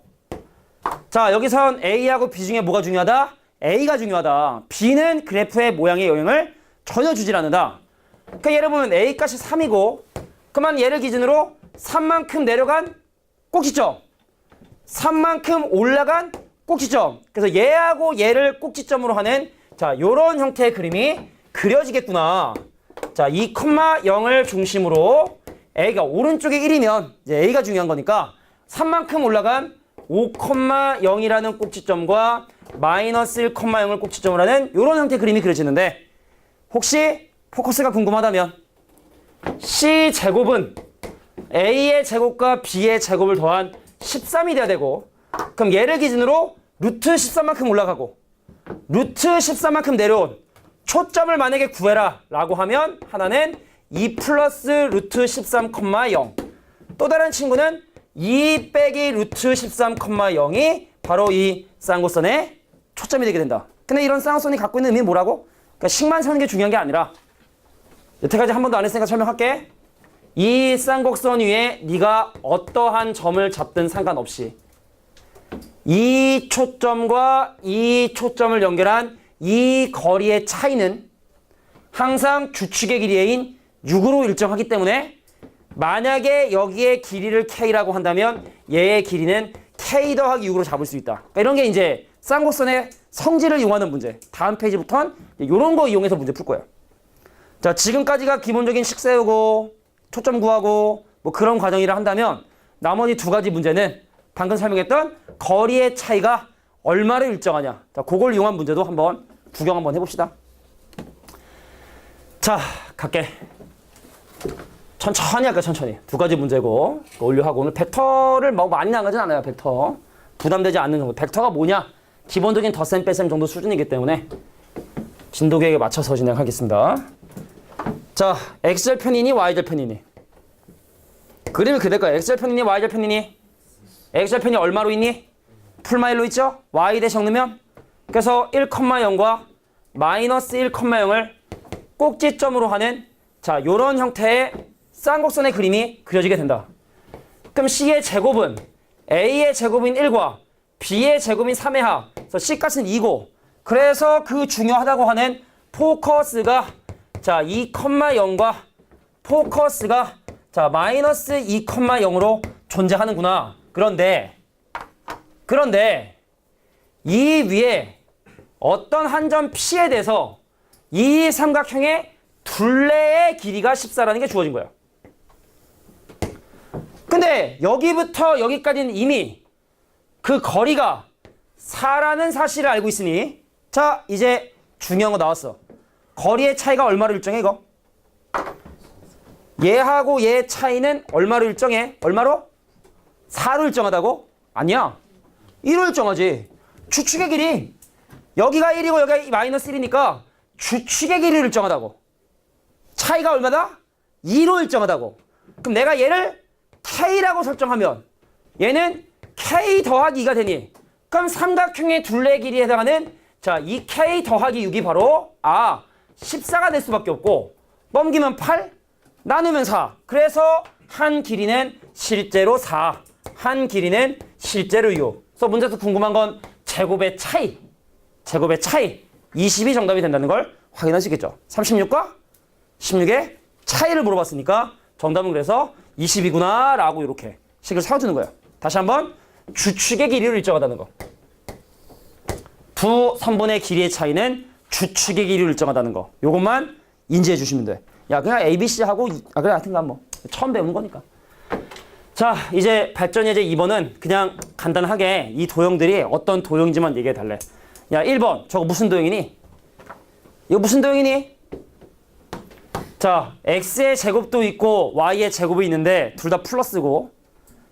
자, 여기선 A하고 B 중에 뭐가 중요하다? A가 중요하다. B는 그래프의 모양에 영향을 전혀 주질 않는다. 그러니까 예를 보면 A 값이 3이고 그만 얘를 기준으로 3만큼 내려간 꼭지점 3만큼 올라간 꼭지점 그래서 얘하고 얘를 꼭지점으로 하는 자, 요런 형태의 그림이 그려지겠구나. 자, 2,0을 중심으로 A가 오른쪽에 1이면 이제 A가 중요한 거니까 3만큼 올라간 5,0이라는 꼭지점과 마이너스 1,0을 꼭지점으로 하는 이런 형태의 그림이 그려지는데 혹시 포커스가 궁금하다면 C제곱은 A의 제곱과 B의 제곱을 더한 13이 돼야 되고 그럼 얘를 기준으로 루트 13만큼 올라가고 루트 14만큼 내려온 초점을 만약에 구해라 라고 하면 하나는 2 플러스 루트 13,0 또 다른 친구는 2 빼기 루트 13,0이 바로 이 쌍곡선의 초점이 되게 된다. 근데 이런 쌍곡선이 갖고 있는 의미는 뭐라고? 그러니까 식만 세우는 게 중요한 게 아니라 여태까지 한 번도 안 했으니까 설명할게. 이 쌍곡선 위에 네가 어떠한 점을 잡든 상관없이 이 초점과 이 초점을 연결한 이 거리의 차이는 항상 주축의 길이인 6으로 일정하기 때문에 만약에 여기에 길이를 K라고 한다면 얘의 길이는 K 더하기 6으로 잡을 수 있다. 그러니까 이런 게 이제 쌍곡선의 성질을 이용하는 문제. 다음 페이지부터는 이런 거 이용해서 문제 풀 거야. 자, 지금까지가 기본적인 식 세우고 초점 구하고 뭐 그런 과정이라 한다면 나머지 두 가지 문제는 방금 설명했던 거리의 차이가 얼마를 일정하냐. 자, 그걸 이용한 문제도 한번 구경 한번 해봅시다. 자, 갈게. 천천히 할까, 천천히. 두 가지 문제고 올려하고 오늘 벡터를 뭐 많이 나가진 않아요. 벡터. 부담되지 않는 정도. 벡터가 뭐냐? 기본적인 덧셈 뺄셈 정도 수준이기 때문에 진도 계획에 맞춰서 진행하겠습니다. 자, x절편이니 y절편이니? 그림을 그릴 거야. x절편이니 y절편이니? x절편이 얼마로 있니? 풀마일로 있죠? y 대신 넣으면 그래서 1,0과 마이너스 1,0을 꼭지점으로 하는 자, 요런 형태의 쌍곡선의 그림이 그려지게 된다. 그럼 C의 제곱은 A의 제곱인 1과 B의 제곱인 3의 합. 그래서 C값은 2고 그래서 그 중요하다고 하는 포커스가 자, 2,0과 포커스가 자, 마이너스 2,0으로 존재하는구나. 그런데 이 위에 어떤 한 점 P에 대해서 이 삼각형의 둘레의 길이가 14라는 게 주어진 거야. 근데 여기부터 여기까지는 이미 그 거리가 4라는 사실을 알고 있으니 자, 이제 중요한 거 나왔어. 거리의 차이가 얼마로 일정해 이거? 얘하고 얘의 차이는 얼마로 일정해? 얼마로? 4로 일정하다고? 아니야. 1로 일정하지. 주축의 길이 여기가 1이고 여기가 마이너스 1이니까 주축의 길이를 일정하다고. 차이가 얼마다? 2로 일정하다고. 그럼 내가 얘를 K라고 설정하면 얘는 K 더하기 2가 되니 그럼 삼각형의 둘레 길이에 해당하는 자, 이 K 더하기 6이 바로 14가 될 수밖에 없고 넘기면 8 나누면 4 그래서 한 길이는 실제로 4 한 길이는 실제로 요. 그래서 문제에서 궁금한 건 제곱의 차이. 20이 정답이 된다는 걸 확인할 수 있겠죠. 36과 16의 차이를 물어봤으니까 정답은 그래서 20이구나 라고 이렇게 식을 세워주는 거예요. 다시 한번 주축의 길이를 일정하다는 거. 두 선분의 길이의 차이는 주축의 길이를 일정하다는 거. 요것만 인지해 주시면 돼. 야, 그냥 ABC 하고 그래 하여튼간 뭐 처음 배우는 거니까. 자, 이제 발전 예제 2번은 그냥 간단하게 이 도형들이 어떤 도형인지만 얘기해 달래. 야, 1번 저거 무슨 도형이니? 이거 무슨 도형이니? 자, x의 제곱도 있고 y의 제곱이 있는데 둘 다 플러스고,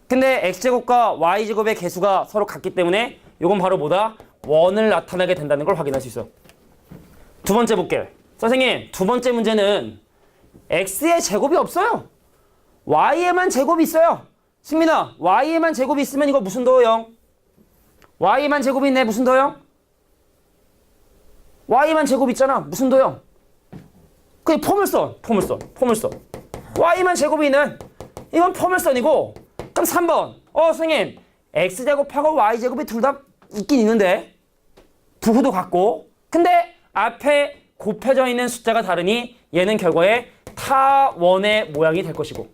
근데 x제곱과 y제곱의 개수가 서로 같기 때문에 이건 바로 뭐다? 원을 나타내게 된다는 걸 확인할 수 있어. 두 번째 볼게. 선생님, 두 번째 문제는 x의 제곱이 없어요. y에만 제곱이 있어요. 승민아, y에만 제곱이 있으면 이거 무슨 도형? y에만 제곱이 있네. 무슨 도형? y만 제곱 있잖아. 무슨 도형? 그게 포물선. y만 제곱이 있는 이건 포물선이고, 그럼 3번. 선생님, x제곱하고 y제곱이 둘 다 있긴 있는데 부호도 같고, 근데 앞에 곱해져 있는 숫자가 다르니 얘는 결과에 타원의 모양이 될 것이고,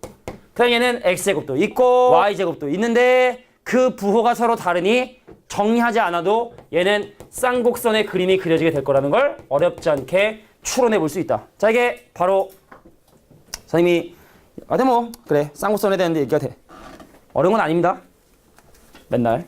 그럼 얘는 x제곱도 있고 y제곱도 있는데 그 부호가 서로 다르니 정리하지 않아도 얘는 쌍곡선의 그림이 그려지게 될 거라는 걸 어렵지 않게 추론해 볼 수 있다. 자, 이게 바로 선생님이 그래 쌍곡선에 대한 얘기가 돼. 어려운 건 아닙니다. 맨날